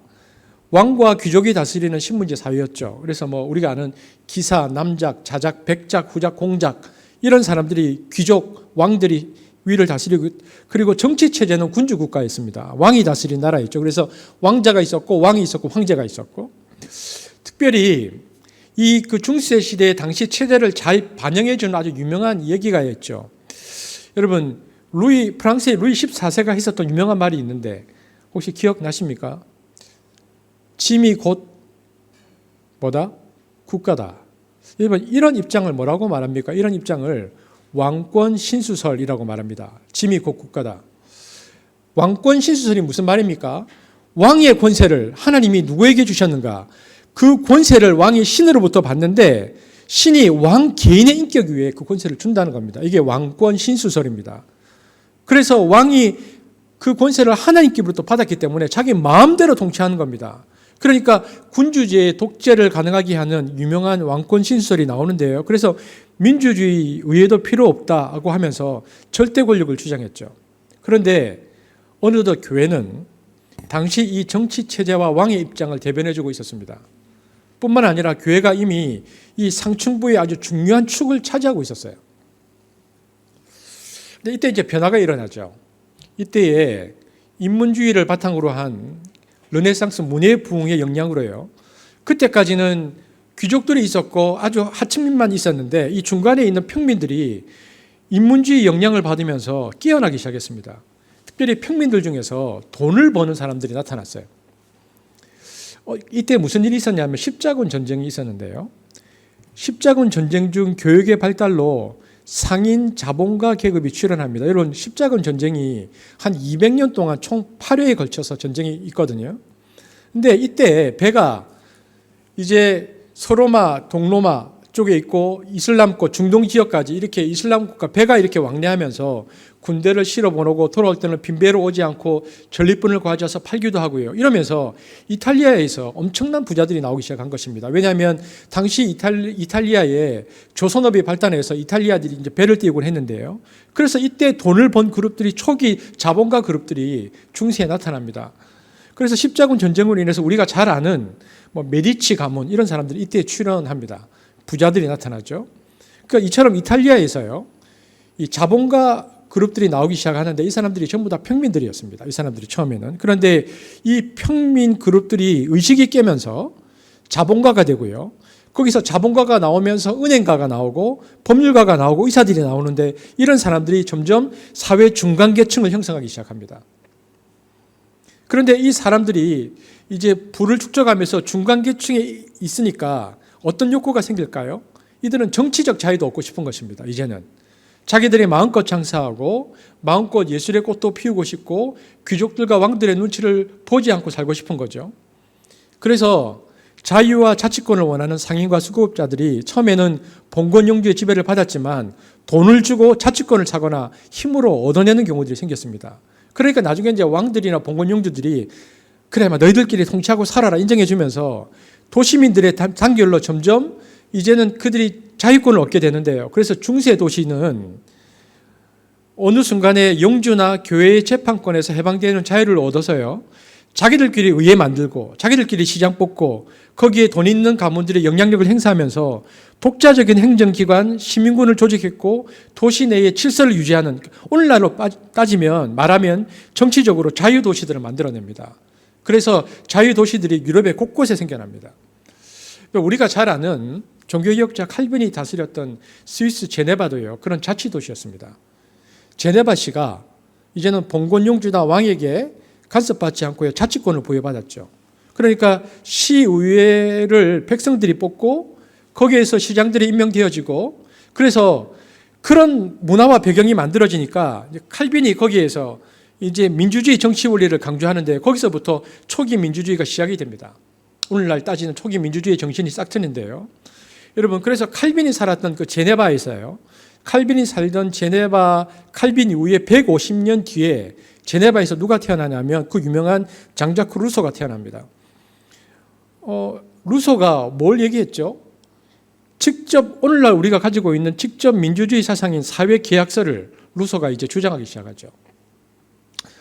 왕과 귀족이 다스리는 신문제 사회였죠. 그래서 우리가 아는 기사, 남작, 자작, 백작, 후작, 공작 이런 사람들이 귀족, 왕들이 위를 다스리고 그리고 정치 체제는 군주 국가였습니다. 왕이 다스린 나라였죠. 그래서 왕자가 있었고 왕이 있었고 황제가 있었고 특별히 이 그 중세 시대의 당시 체제를 잘 반영해 주는 아주 유명한 얘기가 있죠. 여러분 프랑스의 루이 14세가 했었던 유명한 말이 있는데 혹시 기억나십니까? 짐이 곧 뭐다? 국가다. 여러분 이런 입장을 뭐라고 말합니까? 이런 입장을 왕권 신수설이라고 말합니다. 짐이 곧 국가다. 왕권 신수설이 무슨 말입니까? 왕의 권세를 하나님이 누구에게 주셨는가? 그 권세를 왕이 신으로부터 받는데 신이 왕 개인의 인격 위에 그 권세를 준다는 겁니다. 이게 왕권 신수설입니다. 그래서 왕이 그 권세를 하나님께로부터 받았기 때문에 자기 마음대로 통치하는 겁니다. 그러니까 군주제의 독재를 가능하게 하는 유명한 왕권 신수설이 나오는데요. 그래서 민주주의 의회도 필요 없다고 하면서 절대 권력을 주장했죠. 그런데 어느덧 교회는 당시 이 정치 체제와 왕의 입장을 대변해주고 있었습니다. 뿐만 아니라 교회가 이미 이 상층부의 아주 중요한 축을 차지하고 있었어요. 근데 이때 이제 변화가 일어나죠. 이때에 인문주의를 바탕으로 한 르네상스 문예 부흥의 영향으로요. 그때까지는 귀족들이 있었고 아주 하층민만 있었는데 이 중간에 있는 평민들이 인문주의 영향을 받으면서 깨어나기 시작했습니다. 특별히 평민들 중에서 돈을 버는 사람들이 나타났어요. 이때 무슨 일이 있었냐면 십자군 전쟁이 있었는데요. 십자군 전쟁 중 교육의 발달로 상인 자본가 계급이 출현합니다. 여러분 십자군 전쟁이 한 200년 동안 총 8회에 걸쳐서 전쟁이 있거든요. 근데 이때 배가 이제 서로마, 동로마 쪽에 있고 이슬람권, 중동 지역까지 이렇게 이슬람 국가 배가 이렇게 왕래하면서 군대를 실어보내고 돌아올 때는 빈배로 오지 않고 전리품을 가져와서 팔기도 하고요. 이러면서 이탈리아에서 엄청난 부자들이 나오기 시작한 것입니다. 왜냐하면 당시 이탈리아에 조선업이 발달해서 이탈리아들이 이제 배를 띄우곤 했는데요. 그래서 이때 돈을 번 그룹들이 초기 자본가 그룹들이 중세에 나타납니다. 그래서 십자군 전쟁으로 인해서 우리가 잘 아는 메디치 가문 이런 사람들이 이때 출현합니다. 부자들이 나타나죠. 그러니까 이처럼 이탈리아에서요, 이 자본가 그룹들이 나오기 시작하는데 이 사람들이 전부 다 평민들이었습니다. 이 사람들이 처음에는. 그런데 이 평민 그룹들이 의식이 깨면서 자본가가 되고요. 거기서 자본가가 나오면서 은행가가 나오고 법률가가 나오고 의사들이 나오는데 이런 사람들이 점점 사회 중간 계층을 형성하기 시작합니다. 그런데 이 사람들이 이제 부를 축적하면서 중간 계층에 있으니까 어떤 욕구가 생길까요? 이들은 정치적 자유도 얻고 싶은 것입니다. 이제는 자기들이 마음껏 장사하고 마음껏 예술의 꽃도 피우고 싶고 귀족들과 왕들의 눈치를 보지 않고 살고 싶은 거죠. 그래서 자유와 자치권을 원하는 상인과 수급자들이 처음에는 봉건 영주의 지배를 받았지만 돈을 주고 자치권을 사거나 힘으로 얻어내는 경우들이 생겼습니다. 그러니까 나중에 이제 왕들이나 봉건 영주들이 그래, 너희들끼리 통치하고 살아라 인정해주면서 도시민들의 단결로 점점 이제는 그들이 자유권을 얻게 되는데요. 그래서 중세 도시는 어느 순간에 영주나 교회의 재판권에서 해방되는 자유를 얻어서요. 자기들끼리 의회 만들고 자기들끼리 시장 뽑고 거기에 돈 있는 가문들의 영향력을 행사하면서 독자적인 행정기관, 시민군을 조직했고 도시 내의 질서를 유지하는 오늘날로 말하면 정치적으로 자유도시들을 만들어냅니다. 그래서 자유도시들이 유럽의 곳곳에 생겨납니다. 우리가 잘 아는 종교개혁자 칼빈이 다스렸던 스위스 제네바도요, 그런 자치도시였습니다. 제네바시가 이제는 봉건용주나 왕에게 간섭받지 않고 자치권을 부여받았죠. 그러니까 시의회를 백성들이 뽑고 거기에서 시장들이 임명되어지고, 그래서 그런 문화와 배경이 만들어지니까 칼빈이 거기에서 이제 민주주의 정치 원리를 강조하는데, 거기서부터 초기 민주주의가 시작이 됩니다. 오늘날 따지는 초기 민주주의 정신이 싹 트는데요. 여러분, 그래서 칼빈이 살았던 그 제네바에서요, 칼빈이 살던 제네바, 칼빈 이후에 150년 뒤에 제네바에서 누가 태어나냐면 그 유명한 장자크 루소가 태어납니다. 루소가 뭘 얘기했죠? 직접 오늘날 우리가 가지고 있는 직접 민주주의 사상인 사회계약서를 루소가 이제 주장하기 시작하죠.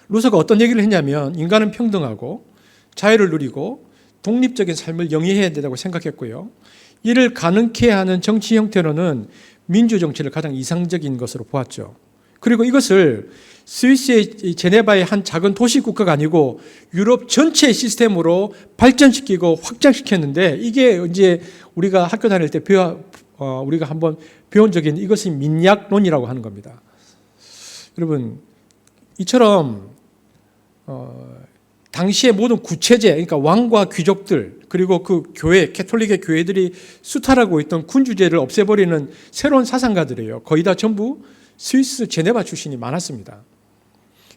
루소가 어떤 얘기를 했냐면 인간은 평등하고 자유를 누리고 독립적인 삶을 영위해야 된다고 생각했고요. 이를 가능케 하는 정치 형태로는 민주정치를 가장 이상적인 것으로 보았죠. 그리고 이것을 스위스의 제네바의 한 작은 도시 국가가 아니고 유럽 전체 시스템으로 발전시키고 확장시켰는데, 이게 이제 우리가 학교 다닐 때 우리가 한번 배운 적이 있는, 이것이 민약론이라고 하는 겁니다. 여러분, 이처럼 당시의 모든 구체제, 그러니까 왕과 귀족들, 그리고 그 교회, 캐톨릭의 교회들이 수탈하고 있던 군주제를 없애버리는 새로운 사상가들이에요. 거의 다 전부 스위스 제네바 출신이 많았습니다.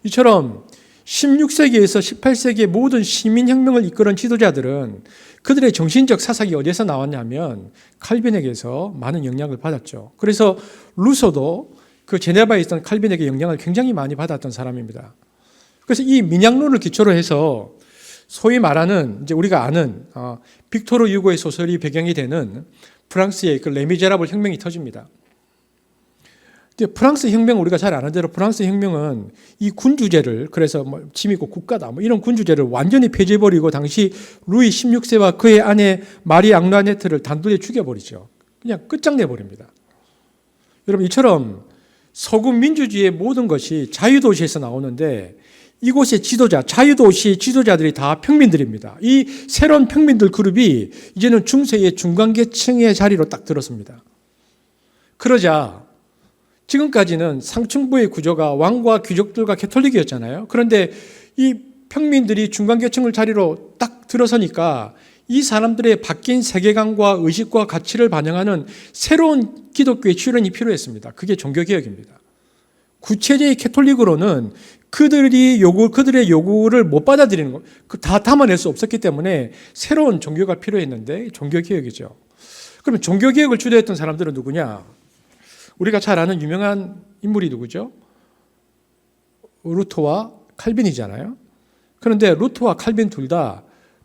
이처럼 16세기에서 18세기의 모든 시민혁명을 이끌은 지도자들은 그들의 정신적 사상이 어디서 나왔냐면 칼빈에게서 많은 영향을 받았죠. 그래서 루소도 그 제네바에 있던 칼빈에게 영향을 굉장히 많이 받았던 사람입니다. 그래서 이 민약론을 기초로 해서 소위 말하는 이제 우리가 아는 빅토르 유고의 소설이 배경이 되는 프랑스의 그 레미제라블 혁명이 터집니다. 이제 프랑스 혁명, 우리가 잘 아는 대로 프랑스 혁명은 이 군주제를, 그래서 뭐 침이고 국가다 뭐 이런 군주제를 완전히 폐지해버리고 당시 루이 16세와 그의 아내 마리 앙르아네트를 단둘이 죽여버리죠. 그냥 끝장내버립니다. 여러분, 이처럼 서구 민주주의의 모든 것이 자유도시에서 나오는데, 이곳의 지도자, 자유도시 지도자들이 다 평민들입니다. 이 새로운 평민들 그룹이 이제는 중세의 중간계층의 자리로 딱 들었습니다. 그러자 지금까지는 상층부의 구조가 왕과 귀족들과 캐톨릭이었잖아요. 그런데 이 평민들이 중간계층을 자리로 딱 들어서니까 이 사람들의 바뀐 세계관과 의식과 가치를 반영하는 새로운 기독교의 출현이 필요했습니다. 그게 종교개혁입니다. 구체적인 캐톨릭으로는 그들의 요구를 못 받아들이는 것, 다 담아낼 수 없었기 때문에 새로운 종교가 필요했는데 종교개혁이죠. 그러면 종교개혁을 주도했던 사람들은 누구냐? 우리가 잘 아는 유명한 인물이 누구죠? 루터와 칼빈이잖아요. 그런데 루터와 칼빈 둘 다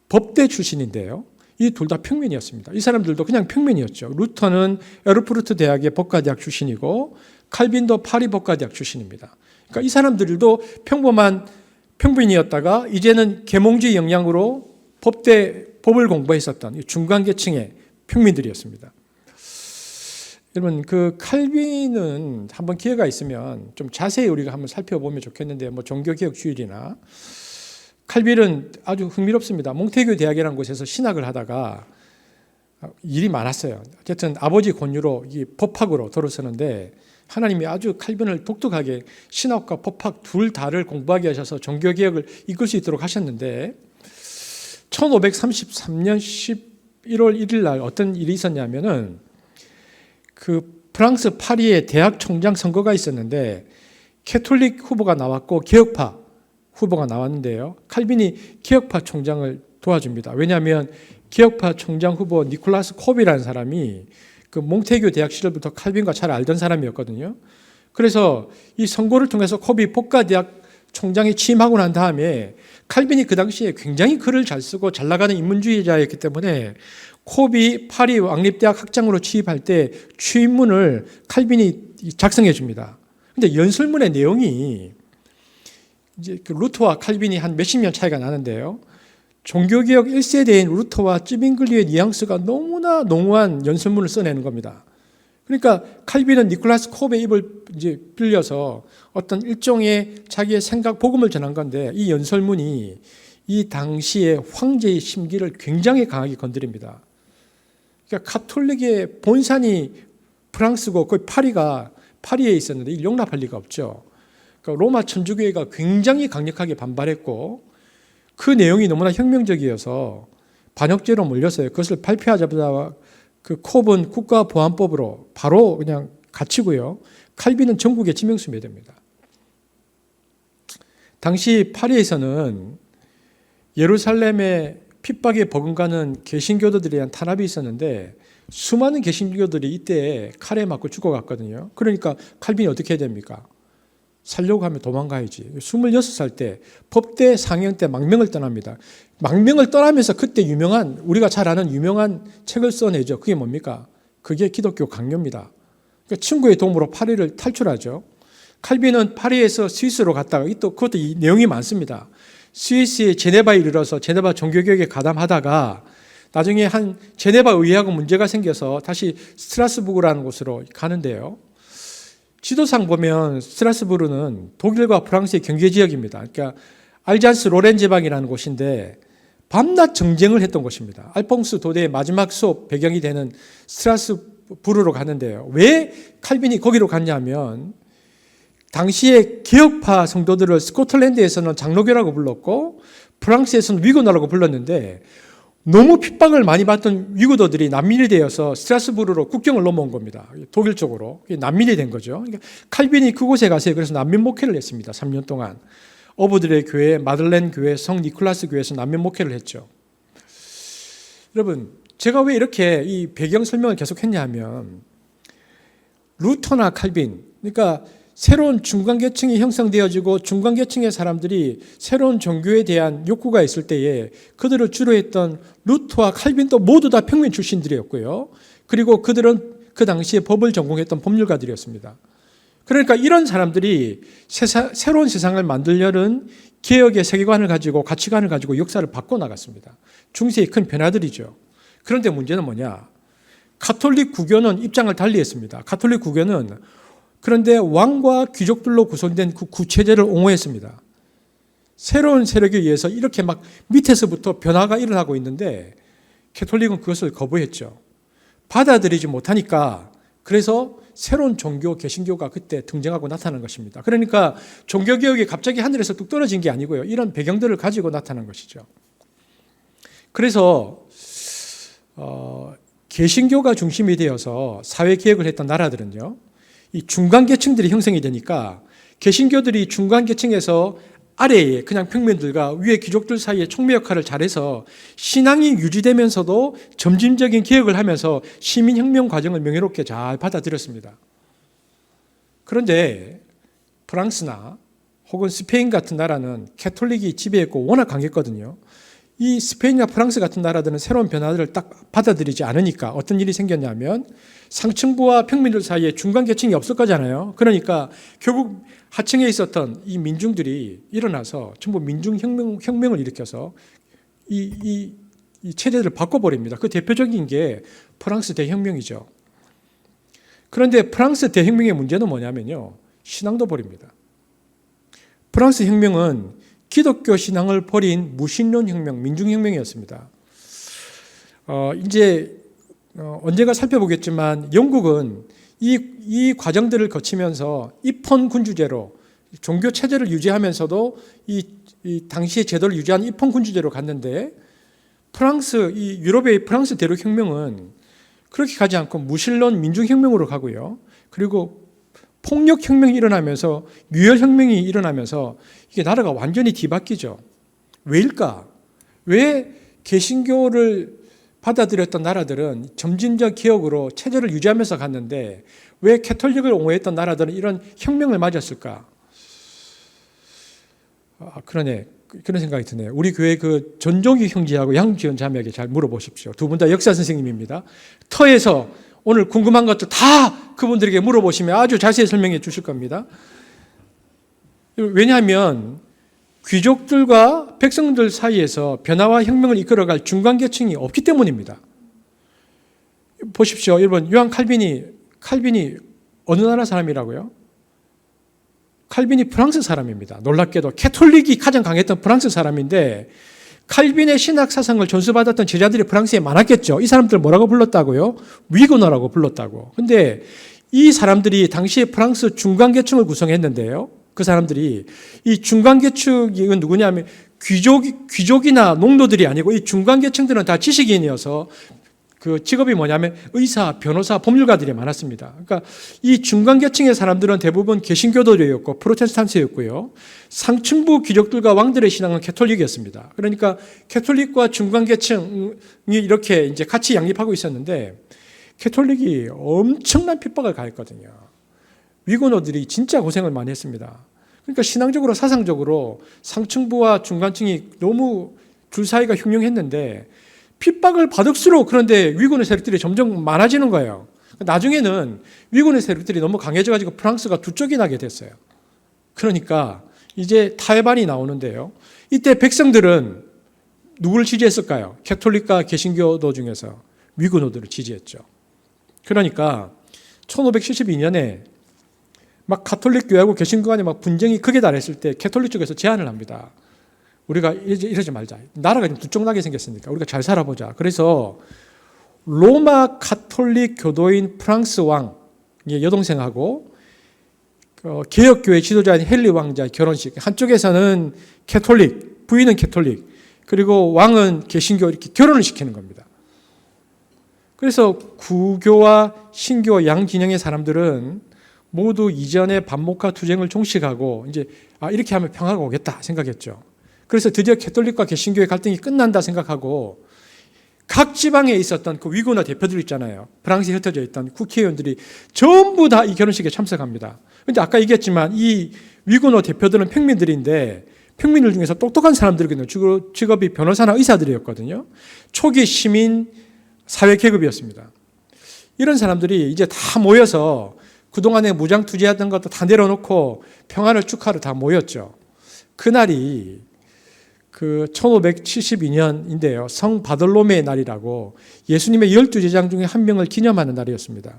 법대 출신인데요. 이 둘 다 평민이었습니다. 이 사람들도 그냥 평민이었죠. 루터는 에르푸르트 대학의 법과대학 출신이고 칼빈도 파리 법과대학 출신입니다. 그러니까 이 사람들도 평범한 평민이었다가 이제는 계몽주의 영향으로 법을 공부했었던 중간계층의 평민들이었습니다. 여러분, 그 칼빈은 한번 기회가 있으면 좀 자세히 우리가 한번 살펴보면 좋겠는데, 뭐 종교개혁 주일이나, 칼빈은 아주 흥미롭습니다. 몽테규 대학이라는 곳에서 신학을 하다가 일이 많았어요. 어쨌든 아버지 권유로 이 법학으로 들어서는데 하나님이 아주 칼빈을 독특하게 신학과 법학 둘 다를 공부하게 하셔서 종교개혁을 이끌 수 있도록 하셨는데, 1533년 11월 1일 날 어떤 일이 있었냐면은 그 프랑스 파리의 대학 총장 선거가 있었는데 캐톨릭 후보가 나왔고 개혁파 후보가 나왔는데요. 칼빈이 개혁파 총장을 도와줍니다. 왜냐하면 개혁파 총장 후보 니콜라스 콥이라는 사람이 그 몽테규 대학 시절부터 칼빈과 잘 알던 사람이었거든요. 그래서 이 선거를 통해서 콥이 법과대학 총장에 취임하고 난 다음에 칼빈이 그 당시에 굉장히 글을 잘 쓰고 잘 나가는 인문주의자였기 때문에 콥이 파리 왕립대학 학장으로 취입할 때 취임문을 칼빈이 작성해 줍니다. 근데 연설문의 내용이 이제 그 루터와 칼빈이 한 몇십 년 차이가 나는데요. 종교개혁 1세대인 루터와 쯔빙글리의 뉘앙스가 너무나 농후한 연설문을 써내는 겁니다. 그러니까 칼빈은 니콜라스 콥의 입을 이제 빌려서 어떤 일종의 자기의 생각, 복음을 전한 건데, 이 연설문이 이 당시의 황제의 심기를 굉장히 강하게 건드립니다. 그러니까 가톨릭의 본산이 프랑스고 거의 파리에 있었는데 이 용납할 리가 없죠. 그러니까 로마 천주교회가 굉장히 강력하게 반발했고 그 내용이 너무나 혁명적이어서 반역죄로 몰렸어요. 그것을 발표하자마자 그 콥은 국가보안법으로 바로 그냥 갇히고요. 칼빈은 전국에 지명수배됩니다. 당시 파리에서는 예루살렘에 핍박에 버금가는 개신교도들에 대한 탄압이 있었는데 수많은 개신교들이 이때 칼에 맞고 죽어갔거든요. 그러니까 칼빈이 어떻게 해야 됩니까? 살려고 하면 도망가야지. 26살 때 법대 상영 때 망명을 떠납니다. 망명을 떠나면서 그때 우리가 잘 아는 유명한 책을 써내죠. 그게 뭡니까? 그게 기독교 강요입니다. 그러니까 친구의 도움으로 파리를 탈출하죠. 칼빈은 파리에서 스위스로 갔다가 그것도 이 내용이 많습니다. 스위스의 제네바에 이르러서 제네바 종교교육에 가담하다가 나중에 한 제네바 의회하고 문제가 생겨서 다시 스트라스부르라는 곳으로 가는데요. 지도상 보면 스트라스부르는 독일과 프랑스의 경계지역입니다. 그러니까 알잔스 로렌 지방이라는 곳인데 밤낮 정쟁을 했던 곳입니다. 알퐁스 도대의 마지막 수업 배경이 되는 스트라스부르로 가는데요. 왜 칼빈이 거기로 갔냐면 당시에 개혁파 성도들을 스코틀랜드에서는 장로교라고 불렀고 프랑스에서는 위고너라고 불렀는데 너무 핍박을 많이 받던 위구더들이 난민이 되어서 스트라스부르로 국경을 넘어온 겁니다. 독일 쪽으로. 난민이 된 거죠. 그러니까 칼빈이 그곳에 가서 그래서 난민 목회를 했습니다. 3년 동안. 어부들의 교회, 마들렌 교회, 성 니콜라스 교회에서 난민 목회를 했죠. 여러분, 제가 왜 이렇게 이 배경 설명을 계속했냐 하면 루터나 칼빈, 그러니까 새로운 중간계층이 형성되어지고 중간계층의 사람들이 새로운 종교에 대한 욕구가 있을 때에 그들을 주로 했던 루터와 칼빈도 모두 다 평민 출신들이었고요. 그리고 그들은 그 당시에 법을 전공했던 법률가들이었습니다. 그러니까 이런 사람들이 새로운 세상을 만들려는 개혁의 세계관을 가지고 가치관을 가지고 역사를 바꿔나갔습니다. 중세의 큰 변화들이죠. 그런데 문제는 뭐냐? 가톨릭 구교는 입장을 달리했습니다. 가톨릭 구교는 그런데 왕과 귀족들로 구성된 그 구체제를 옹호했습니다. 새로운 세력에 의해서 이렇게 막 밑에서부터 변화가 일어나고 있는데 캐톨릭은 그것을 거부했죠. 받아들이지 못하니까 그래서 새로운 종교, 개신교가 그때 등장하고 나타난 것입니다. 그러니까 종교개혁이 갑자기 하늘에서 뚝 떨어진 게 아니고요. 이런 배경들을 가지고 나타난 것이죠. 그래서 개신교가 중심이 되어서 사회개혁을 했던 나라들은요. 이 중간계층들이 형성이 되니까 개신교들이 중간계층에서 아래에 그냥 평민들과 위에 귀족들 사이에 촉매 역할을 잘해서 신앙이 유지되면서도 점진적인 개혁을 하면서 시민혁명 과정을 명예롭게 잘 받아들였습니다. 그런데 프랑스나 혹은 스페인 같은 나라는 캐톨릭이 지배했고 워낙 강했거든요. 이 스페인이나 프랑스 같은 나라들은 새로운 변화들을 딱 받아들이지 않으니까 어떤 일이 생겼냐면 상층부와 평민들 사이에 중간계층이 없을 거잖아요. 그러니까 결국 하층에 있었던 이 민중들이 일어나서 전부 민중혁명을 일으켜서 이 체제를 바꿔버립니다. 그 대표적인 게 프랑스 대혁명이죠. 그런데 프랑스 대혁명의 문제는 뭐냐면요. 신앙도 버립니다. 프랑스 혁명은 기독교 신앙을 버린 무신론 혁명, 민중혁명이었습니다. 언젠가 살펴보겠지만 영국은 이 과정들을 거치면서 입헌군주제로 종교 체제를 유지하면서도 이 당시의 제도를 유지한 입헌군주제로 갔는데 이 유럽의 프랑스 대륙혁명은 그렇게 가지 않고 무신론 민중혁명으로 가고요. 그리고 폭력혁명이 일어나면서 유혈혁명이 일어나면서 이게 나라가 완전히 뒤바뀌죠. 왜일까? 왜 개신교를 받아들였던 나라들은 점진적 개혁으로 체제를 유지하면서 갔는데 왜 캐톨릭을 옹호했던 나라들은 이런 혁명을 맞았을까? 그러네. 그런 생각이 드네요. 우리 교회 그 전종기 형제하고 양지연 자매에게 잘 물어보십시오. 두 분 다 역사 선생님입니다. 터에서 오늘 궁금한 것도 다 그분들에게 물어보시면 아주 자세히 설명해 주실 겁니다. 왜냐하면 귀족들과 백성들 사이에서 변화와 혁명을 이끌어갈 중간계층이 없기 때문입니다. 보십시오. 여러분, 요한 칼빈이 어느 나라 사람이라고요? 칼빈이 프랑스 사람입니다. 놀랍게도 캐톨릭이 가장 강했던 프랑스 사람인데 칼빈의 신학 사상을 전수받았던 제자들이 프랑스에 많았겠죠. 이 사람들 뭐라고 불렀다고요? 위그너라고 불렀다고. 근데 이 사람들이 당시에 프랑스 중간계층을 구성했는데요. 그 사람들이 이 중간계층이 누구냐면 귀족이나 농노들이 아니고 이 중간계층들은 다 지식인이어서 그 직업이 뭐냐면 의사, 변호사, 법률가들이 많았습니다. 그러니까 이 중간계층의 사람들은 대부분 개신교도였고 프로테스탄트였고요. 상층부 귀족들과 왕들의 신앙은 캐톨릭이었습니다. 그러니까 캐톨릭과 중간계층이 이렇게 이제 같이 양립하고 있었는데 캐톨릭이 엄청난 핍박을 가했거든요. 위고노들이 진짜 고생을 많이 했습니다. 그러니까 신앙적으로 사상적으로 상층부와 중간층이 너무 둘 사이가 흉흉했는데 핍박을 받을수록 그런데 위군의 세력들이 점점 많아지는 거예요. 나중에는 위군의 세력들이 너무 강해져가지고 프랑스가 두 쪽이 나게 됐어요. 그러니까 이제 타협안이 나오는데요. 이때 백성들은 누구를 지지했을까요? 캐톨릭과 개신교도 중에서 위군호들을 지지했죠. 그러니까 1572년에 막 가톨릭 교회하고 개신교 간에 막 분쟁이 크게 달했을 때 캐톨릭 쪽에서 제안을 합니다. 우리가 이러지 말자. 나라가 좀 두쪽나게 생겼으니까 우리가 잘 살아보자. 그래서 로마 가톨릭 교도인 프랑스 왕 여동생하고 개혁교회 지도자인 헨리 왕자 결혼식. 한쪽에서는 캐톨릭, 부인은 캐톨릭, 그리고 왕은 개신교 이렇게 결혼을 시키는 겁니다. 그래서 구교와 신교 양 진영의 사람들은 모두 이전의 반목과 투쟁을 종식하고 이제 이렇게 하면 평화가 오겠다 생각했죠. 그래서 드디어 캐톨릭과 개신교의 갈등이 끝난다 생각하고 각 지방에 있었던 그 위고너 대표들 있잖아요. 프랑스에 흩어져 있던 국회의원들이 전부 다 이 결혼식에 참석합니다. 그런데 아까 얘기했지만 이 위고너 대표들은 평민들인데 평민들 중에서 똑똑한 사람들이거든요. 직업이 변호사나 의사들이었거든요. 초기 시민 사회 계급이었습니다. 이런 사람들이 이제 다 모여서 그동안에 무장 투쟁하던 것도 다 내려놓고 평화를 축하러 다 모였죠. 그날이 그 1572년인데요. 성 바돌로메의 날이라고 예수님의 12제자 중에 한 명을 기념하는 날이었습니다.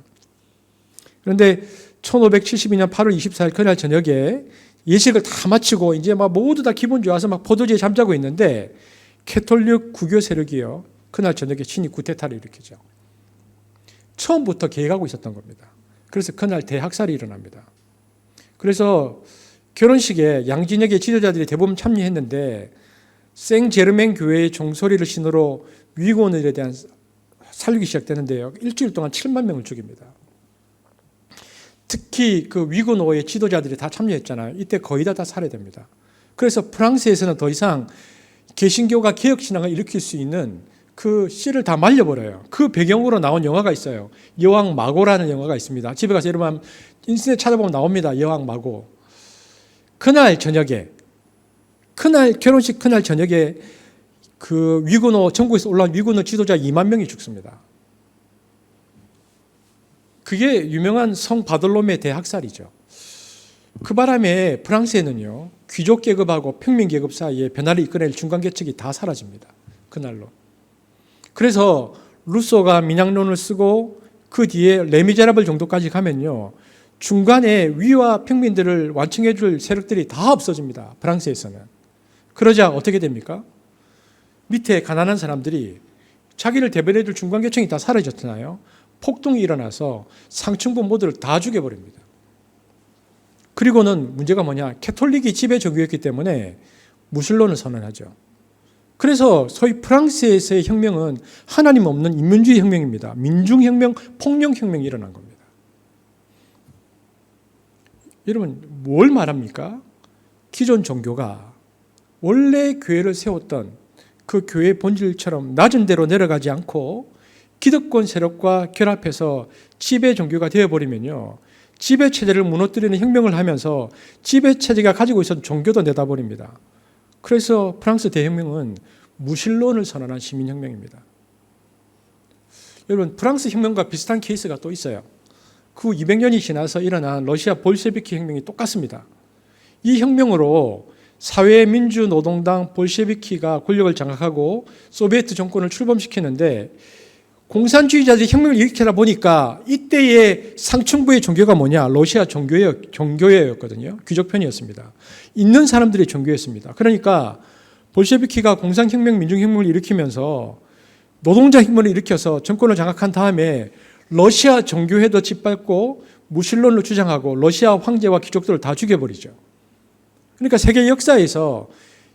그런데 1572년 8월 24일 그날 저녁에 예식을 다 마치고 이제 막 모두 다 기분 좋아서 막 포도주에 잠자고 있는데 캐톨릭 구교 세력이요. 그날 저녁에 친히 쿠데타를 일으키죠. 처음부터 계획하고 있었던 겁니다. 그래서 그날 대학살이 일어납니다. 그래서 결혼식에 양진역의 지도자들이 대부분 참여했는데 생제르맹 교회의 종소리를 신호로 위고너들에 대한 살육이 시작되는데요. 일주일 동안 7만 명을 죽입니다. 특히 그 위고너의 지도자들이 다 참여했잖아요. 이때 거의 다 살해됩니다. 그래서 프랑스에서는 더 이상 개신교가 개혁신앙을 일으킬 수 있는 그 씨를 다 말려버려요. 그 배경으로 나온 영화가 있어요. 여왕 마고라는 영화가 있습니다. 집에 가서 여러분 인터넷 찾아보면 나옵니다. 여왕 마고. 그날 저녁에 결혼식 그날 저녁에 그 위고너 전국에서 올라온 위고너 지도자 2만 명이 죽습니다. 그게 유명한 성 바돌로메 대학살이죠. 그 바람에 프랑스에는요 귀족 계급하고 평민 계급 사이에 변화를 이끌어낼 중간계층이 다 사라집니다. 그날로. 그래서 루소가 민양론을 쓰고 그 뒤에 레미제라블 정도까지 가면요 중간에 위와 평민들을 완충해 줄 세력들이 다 없어집니다. 프랑스에서는. 그러자 어떻게 됩니까? 밑에 가난한 사람들이 자기를 대변해 줄 중간계층이 다 사라졌잖아요. 폭동이 일어나서 상층부 모두를 다 죽여버립니다. 그리고는 문제가 뭐냐? 캐톨릭이 지배 종교였기 때문에 무슬론을 선언하죠. 그래서 소위 프랑스에서의 혁명은 하나님 없는 인민주의 혁명입니다. 민중혁명, 폭력혁명이 일어난 겁니다. 여러분 뭘 말합니까? 기존 종교가 원래 교회를 세웠던 그 교회의 본질처럼 낮은 데로 내려가지 않고 기득권 세력과 결합해서 지배 종교가 되어버리면요 지배체제를 무너뜨리는 혁명을 하면서 지배체제가 가지고 있었던 종교도 내다버립니다. 그래서 프랑스 대혁명은 무신론을 선언한 시민혁명입니다. 여러분 프랑스 혁명과 비슷한 케이스가 또 있어요. 그 200년이 지나서 일어난 러시아 볼셰비키 혁명이 똑같습니다. 이 혁명으로 사회민주노동당 볼셰비키가 권력을 장악하고 소비에트 정권을 출범시키는데 공산주의자들이 혁명을 일으키다 보니까 이때의 상층부의 종교가 뭐냐? 러시아 종교회였거든요. 귀족편이었습니다. 있는 사람들의 종교였습니다. 그러니까 볼셰비키가 공산혁명, 민중혁명을 일으키면서 노동자 혁명을 일으켜서 정권을 장악한 다음에 러시아 정교회도 짓밟고 무신론을 주장하고 러시아 황제와 귀족들을 다 죽여버리죠. 그러니까 세계 역사에서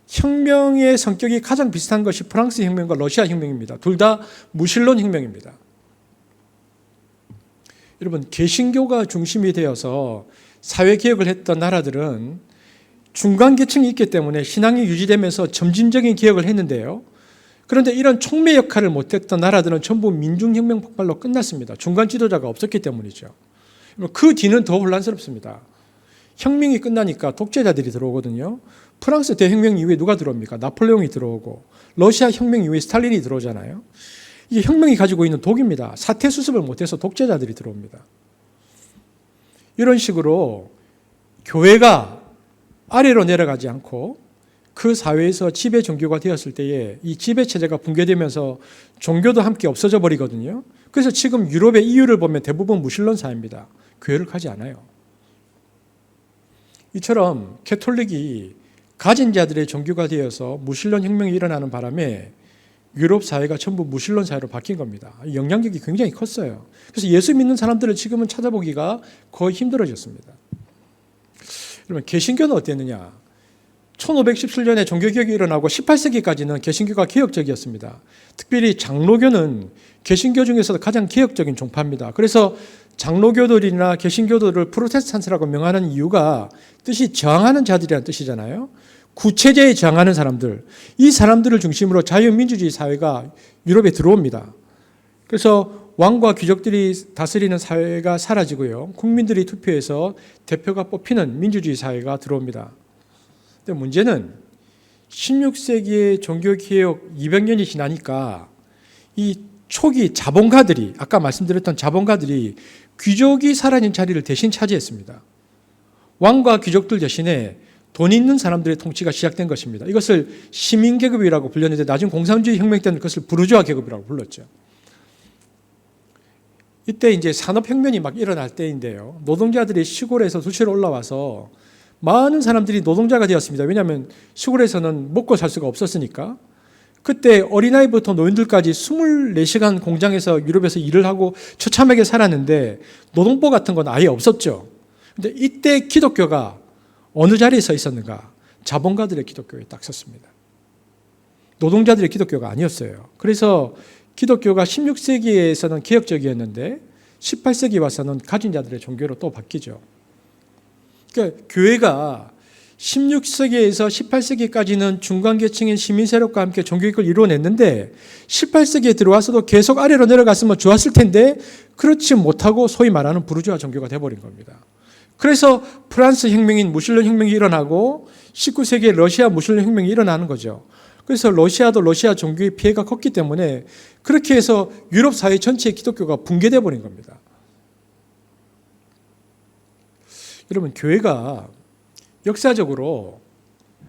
혁명의 성격이 가장 비슷한 것이 프랑스 혁명과 러시아 혁명입니다. 둘 다 무신론 혁명입니다. 여러분, 개신교가 중심이 되어서 사회개혁을 했던 나라들은 중간계층이 있기 때문에 신앙이 유지되면서 점진적인 개혁을 했는데요. 그런데 이런 촉매 역할을 못했던 나라들은 전부 민중혁명 폭발로 끝났습니다. 중간 지도자가 없었기 때문이죠. 그 뒤는 더 혼란스럽습니다. 혁명이 끝나니까 독재자들이 들어오거든요. 프랑스 대혁명 이후에 누가 들어옵니까? 나폴레옹이 들어오고, 러시아 혁명 이후에 스탈린이 들어오잖아요. 이게 혁명이 가지고 있는 독입니다. 사태 수습을 못해서 독재자들이 들어옵니다. 이런 식으로 교회가 아래로 내려가지 않고 그 사회에서 지배 종교가 되었을 때에 이 지배 체제가 붕괴되면서 종교도 함께 없어져 버리거든요. 그래서 지금 유럽의 이유를 보면 대부분 무신론 사회입니다. 교회를 가지 않아요. 이처럼 캐톨릭이 가진 자들의 종교가 되어서 무신론 혁명이 일어나는 바람에 유럽 사회가 전부 무신론 사회로 바뀐 겁니다. 영향력이 굉장히 컸어요. 그래서 예수 믿는 사람들을 지금은 찾아보기가 거의 힘들어졌습니다. 그러면 개신교는 어땠느냐? 1517년에 종교개혁이 일어나고 18세기까지는 개신교가 개혁적이었습니다. 특별히 장로교는 개신교 중에서도 가장 개혁적인 종파입니다. 그래서 장로교들이나 개신교들을 프로테스탄트라고 명하는 이유가 뜻이 저항하는 자들이라는 뜻이잖아요. 구체제에 저항하는 사람들, 이 사람들을 중심으로 자유민주주의 사회가 유럽에 들어옵니다. 그래서 왕과 귀족들이 다스리는 사회가 사라지고요. 국민들이 투표해서 대표가 뽑히는 민주주의 사회가 들어옵니다. 근데 문제는 16세기의 종교개혁 200년이 지나니까 이 초기 자본가들이, 아까 말씀드렸던 자본가들이 귀족이 사라진 자리를 대신 차지했습니다. 왕과 귀족들 대신에 돈 있는 사람들의 통치가 시작된 것입니다. 이것을 시민계급이라고 불렸는데 나중 공산주의 혁명 때는 그것을 부르주아 계급이라고 불렀죠. 이때 이제 산업혁명이 막 일어날 때인데요. 노동자들이 시골에서 도시로 올라와서 많은 사람들이 노동자가 되었습니다. 왜냐하면 시골에서는 먹고 살 수가 없었으니까. 그때 어린아이부터 노인들까지 24시간 공장에서 유럽에서 일을 하고 처참하게 살았는데 노동법 같은 건 아예 없었죠. 근데 이때 기독교가 어느 자리에 서 있었는가? 자본가들의 기독교에 딱 섰습니다. 노동자들의 기독교가 아니었어요. 그래서 기독교가 16세기에서는 개혁적이었는데 18세기 와서는 가진 자들의 종교로 또 바뀌죠. 그러니까 교회가 16세기에서 18세기까지는 중간계층인 시민세력과 함께 종교개혁을 이루어냈는데 18세기에 들어와서도 계속 아래로 내려갔으면 좋았을 텐데 그렇지 못하고 소위 말하는 부르주아 종교가 되어버린 겁니다. 그래서 프랑스 혁명인 무신론 혁명이 일어나고 19세기에 러시아 무신론 혁명이 일어나는 거죠. 그래서 러시아도 러시아 종교의 피해가 컸기 때문에 그렇게 해서 유럽 사회 전체의 기독교가 붕괴되어 버린 겁니다. 여러분, 교회가 역사적으로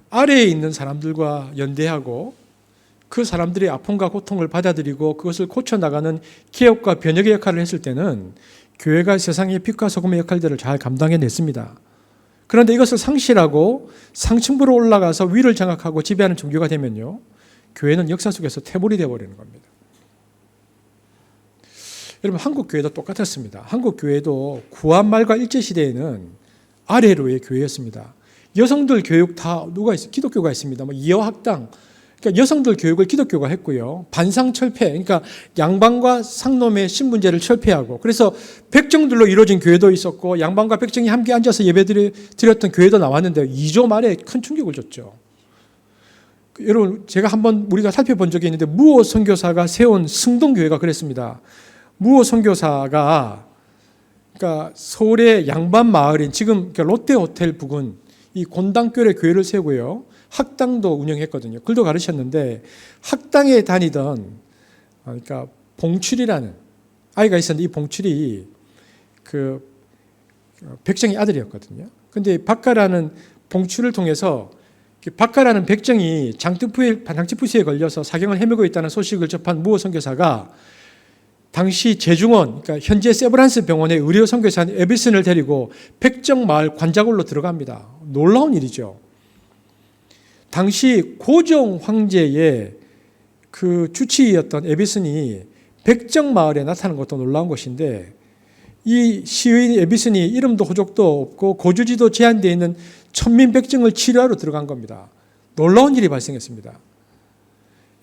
아래에 있는 사람들과 연대하고 그 사람들의 아픔과 고통을 받아들이고 그것을 고쳐나가는 개혁과 변혁의 역할을 했을 때는 교회가 세상의 빛과 소금의 역할들을 잘 감당해냈습니다. 그런데 이것을 상실하고 상층부로 올라가서 위를 장악하고 지배하는 종교가 되면요, 교회는 역사 속에서 태물이 되어버리는 겁니다. 여러분, 한국 교회도 똑같았습니다. 한국 교회도 구한 말과 일제시대에는 아래로의 교회였습니다. 여성들 교육 다 누가 있어요? 기독교가 있습니다. 이어학당, 그러니까 여성들 교육을 기독교가 했고요. 반상철폐, 그러니까 양반과 상놈의 신분제를 철폐하고, 그래서 백정들로 이루어진 교회도 있었고 양반과 백정이 함께 앉아서 예배드렸던 교회도 나왔는데 2조 말에 큰 충격을 줬죠. 여러분, 제가 한번 우리가 살펴본 적이 있는데 무호 선교사가 세운 승동교회가 그랬습니다. 무호 선교사가 그러니까 서울의 양반 마을인 지금 롯데호텔 부근 이 곤당교회 교회를 세우고요. 학당도 운영했거든요. 글도 가르쳤는데 학당에 다니던 그러니까 봉출이라는 아이가 있었는데 이 봉출이 그 백정의 아들이었거든요. 근데 박가라는 봉출을 통해서 박가라는 백정이 장티푸스에 걸려서 사경을 헤매고 있다는 소식을 접한 무호 선교사가 당시 제중원, 그러니까 현재 세브란스 병원의 의료 선교사인 에비슨을 데리고 백정마을 관자골로 들어갑니다. 놀라운 일이죠. 당시 고종 황제의 그 주치의였던 에비슨이 백정 마을에 나타난 것도 놀라운 것인데, 이 시의 에비슨이 이름도 호족도 없고 거주지도 제한되어 있는 천민 백정을 치료하러 들어간 겁니다. 놀라운 일이 발생했습니다.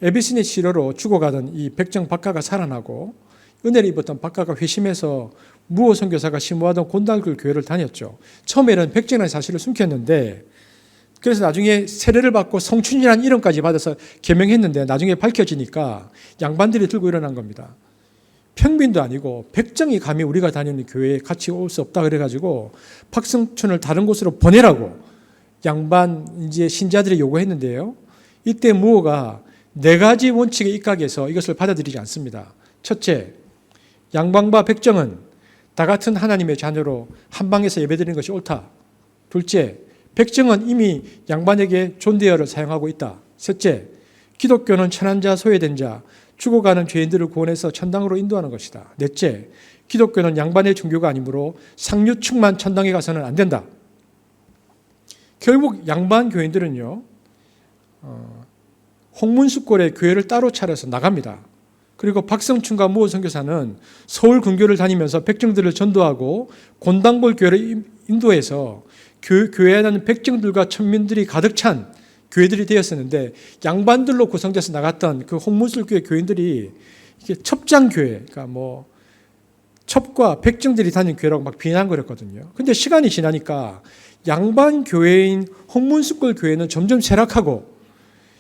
에비슨의 치료로 죽어가던 이 백정 박가가 살아나고 은혜를 입었던 박가가 회심해서 무호 선교사가 심호하던 곤달굴 교회를 다녔죠. 처음에는 백정이라는 사실을 숨겼는데, 그래서 나중에 세례를 받고 성춘이라는 이름까지 받아서 개명했는데 나중에 밝혀지니까 양반들이 들고 일어난 겁니다. 평민도 아니고 백정이 감히 우리가 다니는 교회에 같이 올 수 없다 그래가지고 박성춘을 다른 곳으로 보내라고 양반 이제 신자들이 요구했는데요. 이때 무호가 4가지 원칙에 입각해서 이것을 받아들이지 않습니다. 첫째, 양반과 백정은 다 같은 하나님의 자녀로 한 방에서 예배드리는 것이 옳다. 둘째, 백정은 이미 양반에게 존대어를 사용하고 있다. 셋째, 기독교는 천한 자, 소외된 자, 죽어가는 죄인들을 구원해서 천당으로 인도하는 것이다. 넷째, 기독교는 양반의 종교가 아니므로 상류층만 천당에 가서는 안 된다. 결국 양반 교인들은요, 홍문숫골에 교회를 따로 차려서 나갑니다. 그리고 박성춘과 무호 선교사는 서울 근교를 다니면서 백정들을 전도하고 곤당골 교회를 인도해서 교회에는 백정들과 천민들이 가득 찬 교회들이 되었었는데, 양반들로 구성돼서 나갔던 그 홍문술교회 교인들이 이게 첩장교회, 그러니까 뭐 첩과 백정들이 다니는 교회라고 막 비난거렸거든요. 근데 시간이 지나니까 양반 교회인 홍문술골 교회는 점점 쇠락하고,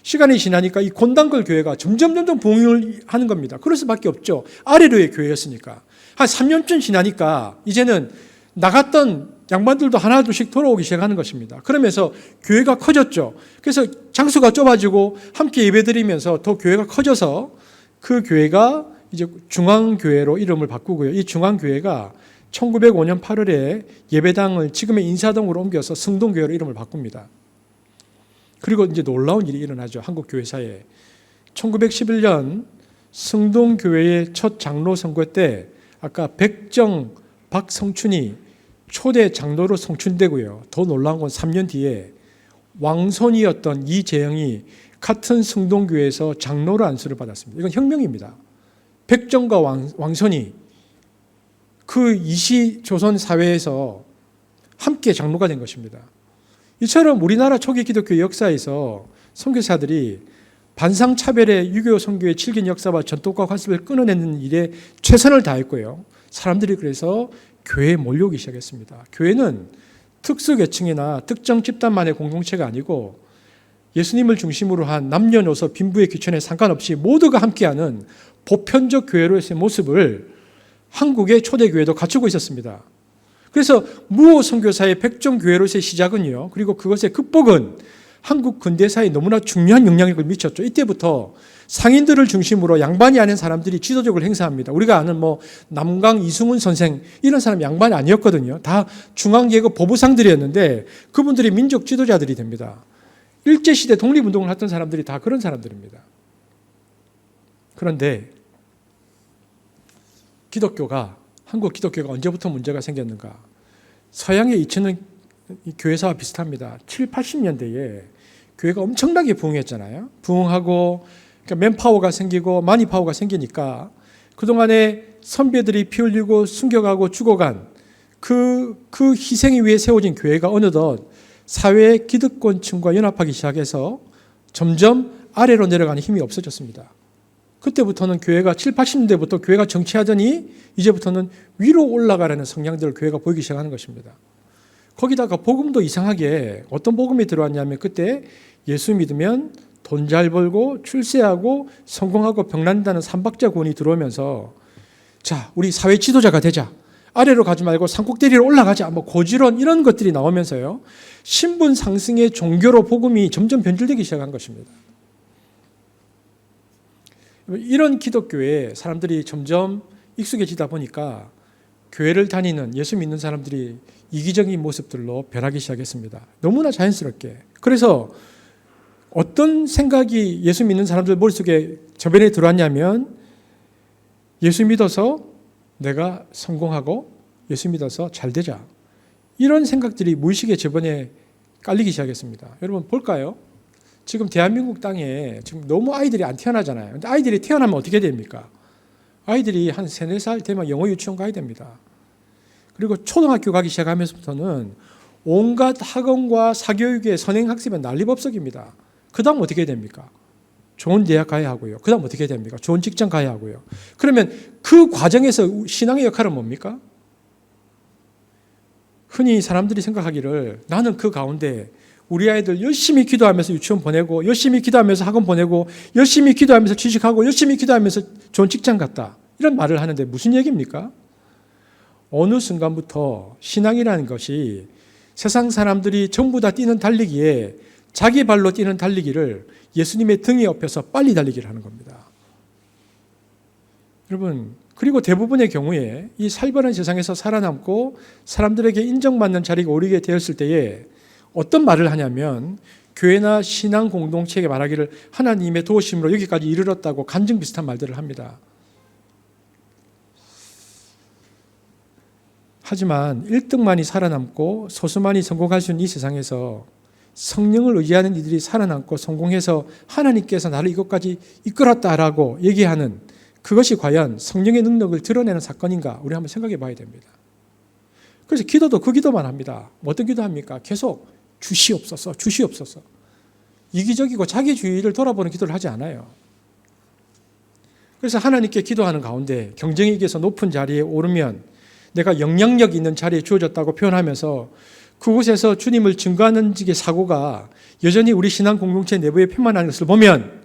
시간이 지나니까 이 곤당골 교회가 점점 부흥을 하는 겁니다. 그럴 수밖에 없죠. 아래로의 교회였으니까. 한 3년쯤 지나니까 이제는 나갔던 양반들도 하나둘씩 돌아오기 시작하는 것입니다. 그러면서 교회가 커졌죠. 그래서 장소가 좁아지고 함께 예배드리면서 더 교회가 커져서 그 교회가 이제 중앙교회로 이름을 바꾸고요. 이 중앙교회가 1905년 8월에 예배당을 지금의 인사동으로 옮겨서 승동교회로 이름을 바꿉니다. 그리고 이제 놀라운 일이 일어나죠. 한국 교회사에. 1911년 승동교회의 첫 장로 선거 때 아까 백정 박성춘이 초대 장로로 성춘되고요. 더 놀라운 건 3년 뒤에 왕손이었던 이재영이 같은 승동교회에서 장로로 안수를 받았습니다. 이건 혁명입니다. 백정과 왕손이 그 이시 조선 사회에서 함께 장로가 된 것입니다. 이처럼 우리나라 초기 기독교 역사에서 선교사들이 반상차별의 유교 선교의 질긴 역사와 전통과 관습을 끊어내는 일에 최선을 다했고요. 사람들이 그래서 교회에 몰려오기 시작했습니다. 교회는 특수계층이나 특정 집단만의 공동체가 아니고 예수님을 중심으로 한 남녀노소 빈부의 귀천에 상관없이 모두가 함께하는 보편적 교회로의 모습을 한국의 초대교회도 갖추고 있었습니다. 그래서 무호 선교사의 백정교회로서의 시작은요, 그리고 그것의 극복은 한국 근대사에 너무나 중요한 영향력을 미쳤죠. 이때부터 상인들을 중심으로 양반이 아닌 사람들이 지도적으로 행사합니다. 우리가 아는 뭐 남강 이승훈 선생 이런 사람 양반이 아니었거든요. 다 중앙계급 보부상들이었는데 그분들이 민족 지도자들이 됩니다. 일제시대 독립운동을 했던 사람들이 다 그런 사람들입니다. 그런데 한국 기독교가 언제부터 문제가 생겼는가? 서양의 2000년 교회사와 비슷합니다. 7, 80년대에 교회가 엄청나게 부흥했잖아요. 부흥하고 그러니까 맨파워가 생기고 마니파워가 생기니까 그동안에 선배들이 피 흘리고 숨겨가고 죽어간 그 희생에 위해 세워진 교회가 어느덧 사회의 기득권층과 연합하기 시작해서 점점 아래로 내려가는 힘이 없어졌습니다. 그때부터는 교회가 7, 80년대부터 교회가 정치하더니 이제부터는 위로 올라가라는 성향들을 교회가 보이기 시작하는 것입니다. 거기다가 복음도 이상하게 어떤 복음이 들어왔냐면 그때 예수 믿으면 돈 잘 벌고 출세하고 성공하고 병난다는 삼박자 구원이 들어오면서 자, 우리 사회 지도자가 되자. 아래로 가지 말고 산꼭대리로 올라가자. 뭐 고지론 이런 것들이 나오면서요. 신분 상승의 종교로 복음이 점점 변질되기 시작한 것입니다. 이런 기독교에 사람들이 점점 익숙해지다 보니까 교회를 다니는 예수 믿는 사람들이 이기적인 모습들로 변하기 시작했습니다. 너무나 자연스럽게. 그래서 어떤 생각이 예수 믿는 사람들 머릿속에 저변에 들어왔냐면 예수 믿어서 내가 성공하고 예수 믿어서 잘 되자. 이런 생각들이 무의식의 저변에 깔리기 시작했습니다. 여러분 볼까요? 지금 대한민국 땅에 지금 너무 아이들이 안 태어나잖아요. 근데 아이들이 태어나면 어떻게 됩니까? 아이들이 한 3, 4살 되면 영어 유치원 가야 됩니다. 그리고 초등학교 가기 시작하면서부터는 온갖 학원과 사교육의 선행학습에 난리법석입니다. 그 다음 어떻게 됩니까? 좋은 대학 가야 하고요. 그 다음 어떻게 됩니까? 좋은 직장 가야 하고요. 그러면 그 과정에서 신앙의 역할은 뭡니까? 흔히 사람들이 생각하기를 나는 그 가운데 우리 아이들 열심히 기도하면서 유치원 보내고 열심히 기도하면서 학원 보내고 열심히 기도하면서 취직하고 열심히 기도하면서 좋은 직장 갔다. 이런 말을 하는데 무슨 얘기입니까? 어느 순간부터 신앙이라는 것이 세상 사람들이 전부 다 뛰는 달리기에 자기 발로 뛰는 달리기를 예수님의 등에 업혀서 빨리 달리기를 하는 겁니다. 여러분, 그리고 대부분의 경우에 이 살벌한 세상에서 살아남고 사람들에게 인정받는 자리가 오르게 되었을 때에 어떤 말을 하냐면 교회나 신앙 공동체에게 말하기를 하나님의 도우심으로 여기까지 이르렀다고 간증 비슷한 말들을 합니다. 하지만 1등만이 살아남고 소수만이 성공할 수 있는 이 세상에서 성령을 의지하는 이들이 살아남고 성공해서 하나님께서 나를 이것까지 이끌었다라고 얘기하는 그것이 과연 성령의 능력을 드러내는 사건인가 우리 한번 생각해 봐야 됩니다. 그래서 기도도 그 기도만 합니다. 어떤 기도합니까? 계속 주시옵소서, 주시옵소서. 이기적이고 자기주의를 돌아보는 기도를 하지 않아요. 그래서 하나님께 기도하는 가운데 경쟁에게서 높은 자리에 오르면 내가 영향력 있는 자리에 주어졌다고 표현하면서 그곳에서 주님을 증거하는 식의 사고가 여전히 우리 신앙 공동체 내부에 편만하는 것을 보면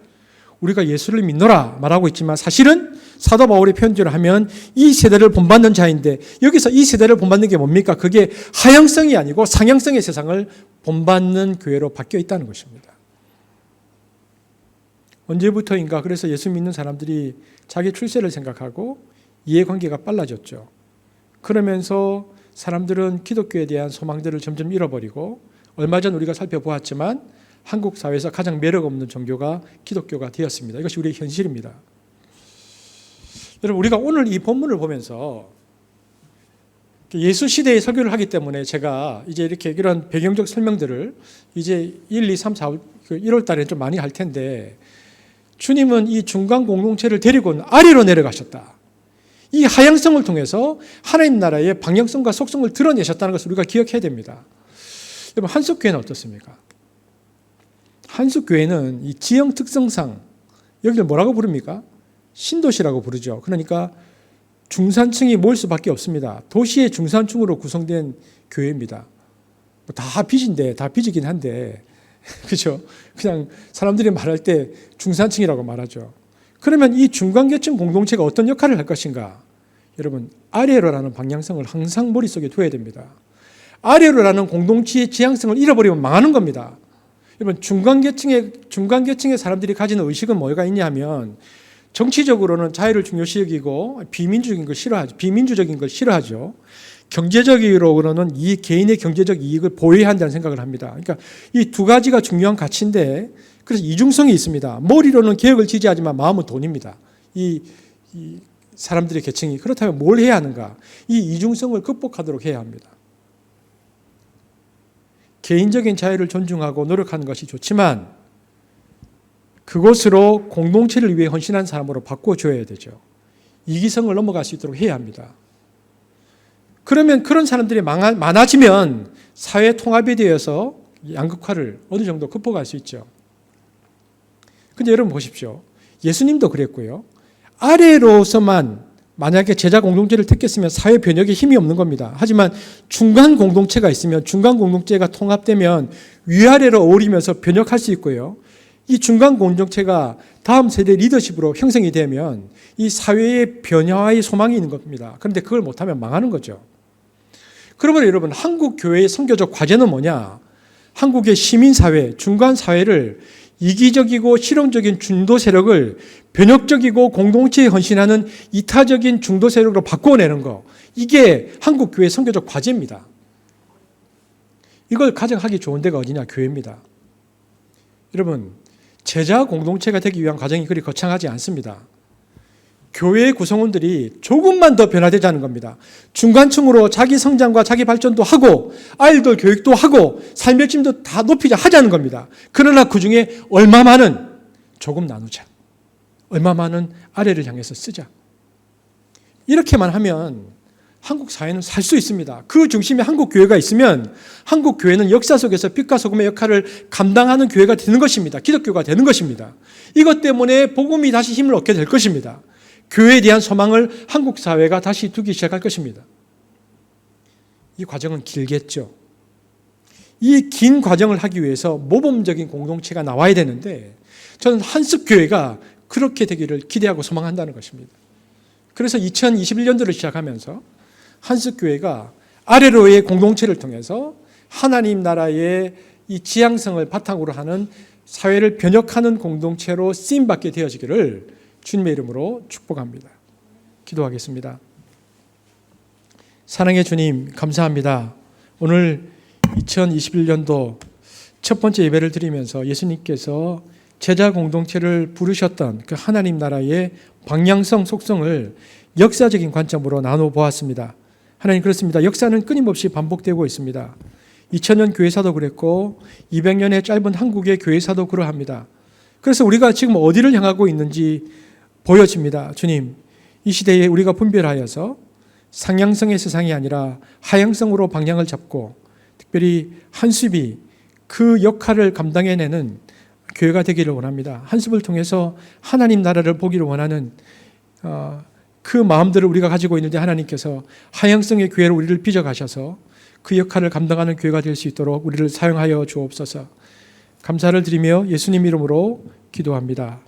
우리가 예수를 믿노라 말하고 있지만 사실은 사도 바울의 편지를 하면 이 세대를 본받는 자인데 여기서 이 세대를 본받는 게 뭡니까? 그게 하향성이 아니고 상향성의 세상을 본받는 교회로 바뀌어 있다는 것입니다. 언제부터인가 그래서 예수 믿는 사람들이 자기 출세를 생각하고 이해관계가 빨라졌죠. 그러면서 사람들은 기독교에 대한 소망들을 점점 잃어버리고 얼마 전 우리가 살펴보았지만 한국 사회에서 가장 매력 없는 종교가 기독교가 되었습니다. 이것이 우리의 현실입니다. 여러분, 우리가 오늘 이 본문을 보면서 예수 시대의 설교를 하기 때문에 제가 이제 이렇게 이런 배경적 설명들을 이제 1, 2, 3, 4, 5, 1월 달에 좀 많이 할 텐데 주님은 이 중간 공동체를 데리고는 아래로 내려가셨다. 이 하향성을 통해서 하나님 나라의 방향성과 속성을 드러내셨다는 것을 우리가 기억해야 됩니다. 여러분, 한석교회는 어떻습니까? 한석교회는 이 지형 특성상 여기를 뭐라고 부릅니까? 신도시라고 부르죠. 그러니까 중산층이 모일 수밖에 없습니다. 도시의 중산층으로 구성된 교회입니다. 다 빚인데, 다 빚이긴 한데, 그죠? 그냥 사람들이 말할 때 중산층이라고 말하죠. 그러면 이 중간계층 공동체가 어떤 역할을 할 것인가? 여러분, 아래로라는 방향성을 항상 머릿속에 두어야 됩니다. 아래로라는 공동체의 지향성을 잃어버리면 망하는 겁니다. 여러분, 중간계층의 사람들이 가지는 의식은 뭐가 있냐 하면 정치적으로는 자유를 중요시 여기고 비민주적인 걸 싫어하죠. 경제적으로는 이 개인의 경제적 이익을 보호해야 한다는 생각을 합니다. 그러니까 이 두 가지가 중요한 가치인데 그래서 이중성이 있습니다. 머리로는 개혁을 지지하지만 마음은 돈입니다. 이 사람들의 계층이. 그렇다면 뭘 해야 하는가? 이 이중성을 극복하도록 해야 합니다. 개인적인 자유를 존중하고 노력하는 것이 좋지만 그것으로 공동체를 위해 헌신한 사람으로 바꿔줘야 되죠. 이기성을 넘어갈 수 있도록 해야 합니다. 그러면 그런 사람들이 많아지면 사회 통합에 대해서 양극화를 어느 정도 극복할 수 있죠. 근데 여러분 보십시오. 예수님도 그랬고요. 아래로서만 만약에 제자 공동체를 택했으면 사회 변혁에 힘이 없는 겁니다. 하지만 중간 공동체가 있으면 중간 공동체가 통합되면 위아래로 어우리면서 변혁할 수 있고요. 이 중간 공동체가 다음 세대 리더십으로 형성이 되면 이 사회의 변화의 소망이 있는 겁니다. 그런데 그걸 못하면 망하는 거죠. 그러면 여러분, 한국 교회의 선교적 과제는 뭐냐? 한국의 시민사회, 중간사회를 이기적이고 실용적인 중도 세력을 변혁적이고 공동체에 헌신하는 이타적인 중도 세력으로 바꿔내는 거. 이게 한국 교회의 선교적 과제입니다. 이걸 가장 하기 좋은 데가 어디냐? 교회입니다. 여러분, 제자 공동체가 되기 위한 과정이 그리 거창하지 않습니다. 교회 구성원들이 조금만 더 변화되자는 겁니다. 중간층으로 자기 성장과 자기 발전도 하고 아이들 교육도 하고 삶의 질도 다 높이자 하자는 겁니다. 그러나 그중에 얼마 많은 조금 나누자. 얼마 많은 아래를 향해서 쓰자. 이렇게만 하면 한국 사회는 살 수 있습니다. 그 중심에 한국 교회가 있으면 한국 교회는 역사 속에서 빛과 소금의 역할을 감당하는 교회가 되는 것입니다. 기독교가 되는 것입니다. 이것 때문에 복음이 다시 힘을 얻게 될 것입니다. 교회에 대한 소망을 한국 사회가 다시 두기 시작할 것입니다. 이 과정은 길겠죠. 이 긴 과정을 하기 위해서 모범적인 공동체가 나와야 되는데 저는 한습교회가 그렇게 되기를 기대하고 소망한다는 것입니다. 그래서 2021년도를 시작하면서 한습교회가 아래로의 공동체를 통해서 하나님 나라의 이 지향성을 바탕으로 하는 사회를 변혁하는 공동체로 쓰임받게 되어지기를 주님의 이름으로 축복합니다. 기도하겠습니다. 사랑의 주님, 감사합니다. 오늘 2021년도 첫 번째 예배를 드리면서 예수님께서 제자 공동체를 부르셨던 그 하나님 나라의 방향성 속성을 역사적인 관점으로 나눠 보았습니다. 하나님, 그렇습니다. 역사는 끊임없이 반복되고 있습니다. 2000년 교회사도 그랬고 200년의 짧은 한국의 교회사도 그러합니다. 그래서 우리가 지금 어디를 향하고 있는지 보여집니다. 주님, 이 시대에 우리가 분별하여서 상향성의 세상이 아니라 하향성으로 방향을 잡고 특별히 한습이 그 역할을 감당해내는 교회가 되기를 원합니다. 한습을 통해서 하나님 나라를 보기를 원하는 그 마음들을 우리가 가지고 있는데 하나님께서 하향성의 교회로 우리를 빚어가셔서 그 역할을 감당하는 교회가 될 수 있도록 우리를 사용하여 주옵소서. 감사를 드리며 예수님 이름으로 기도합니다.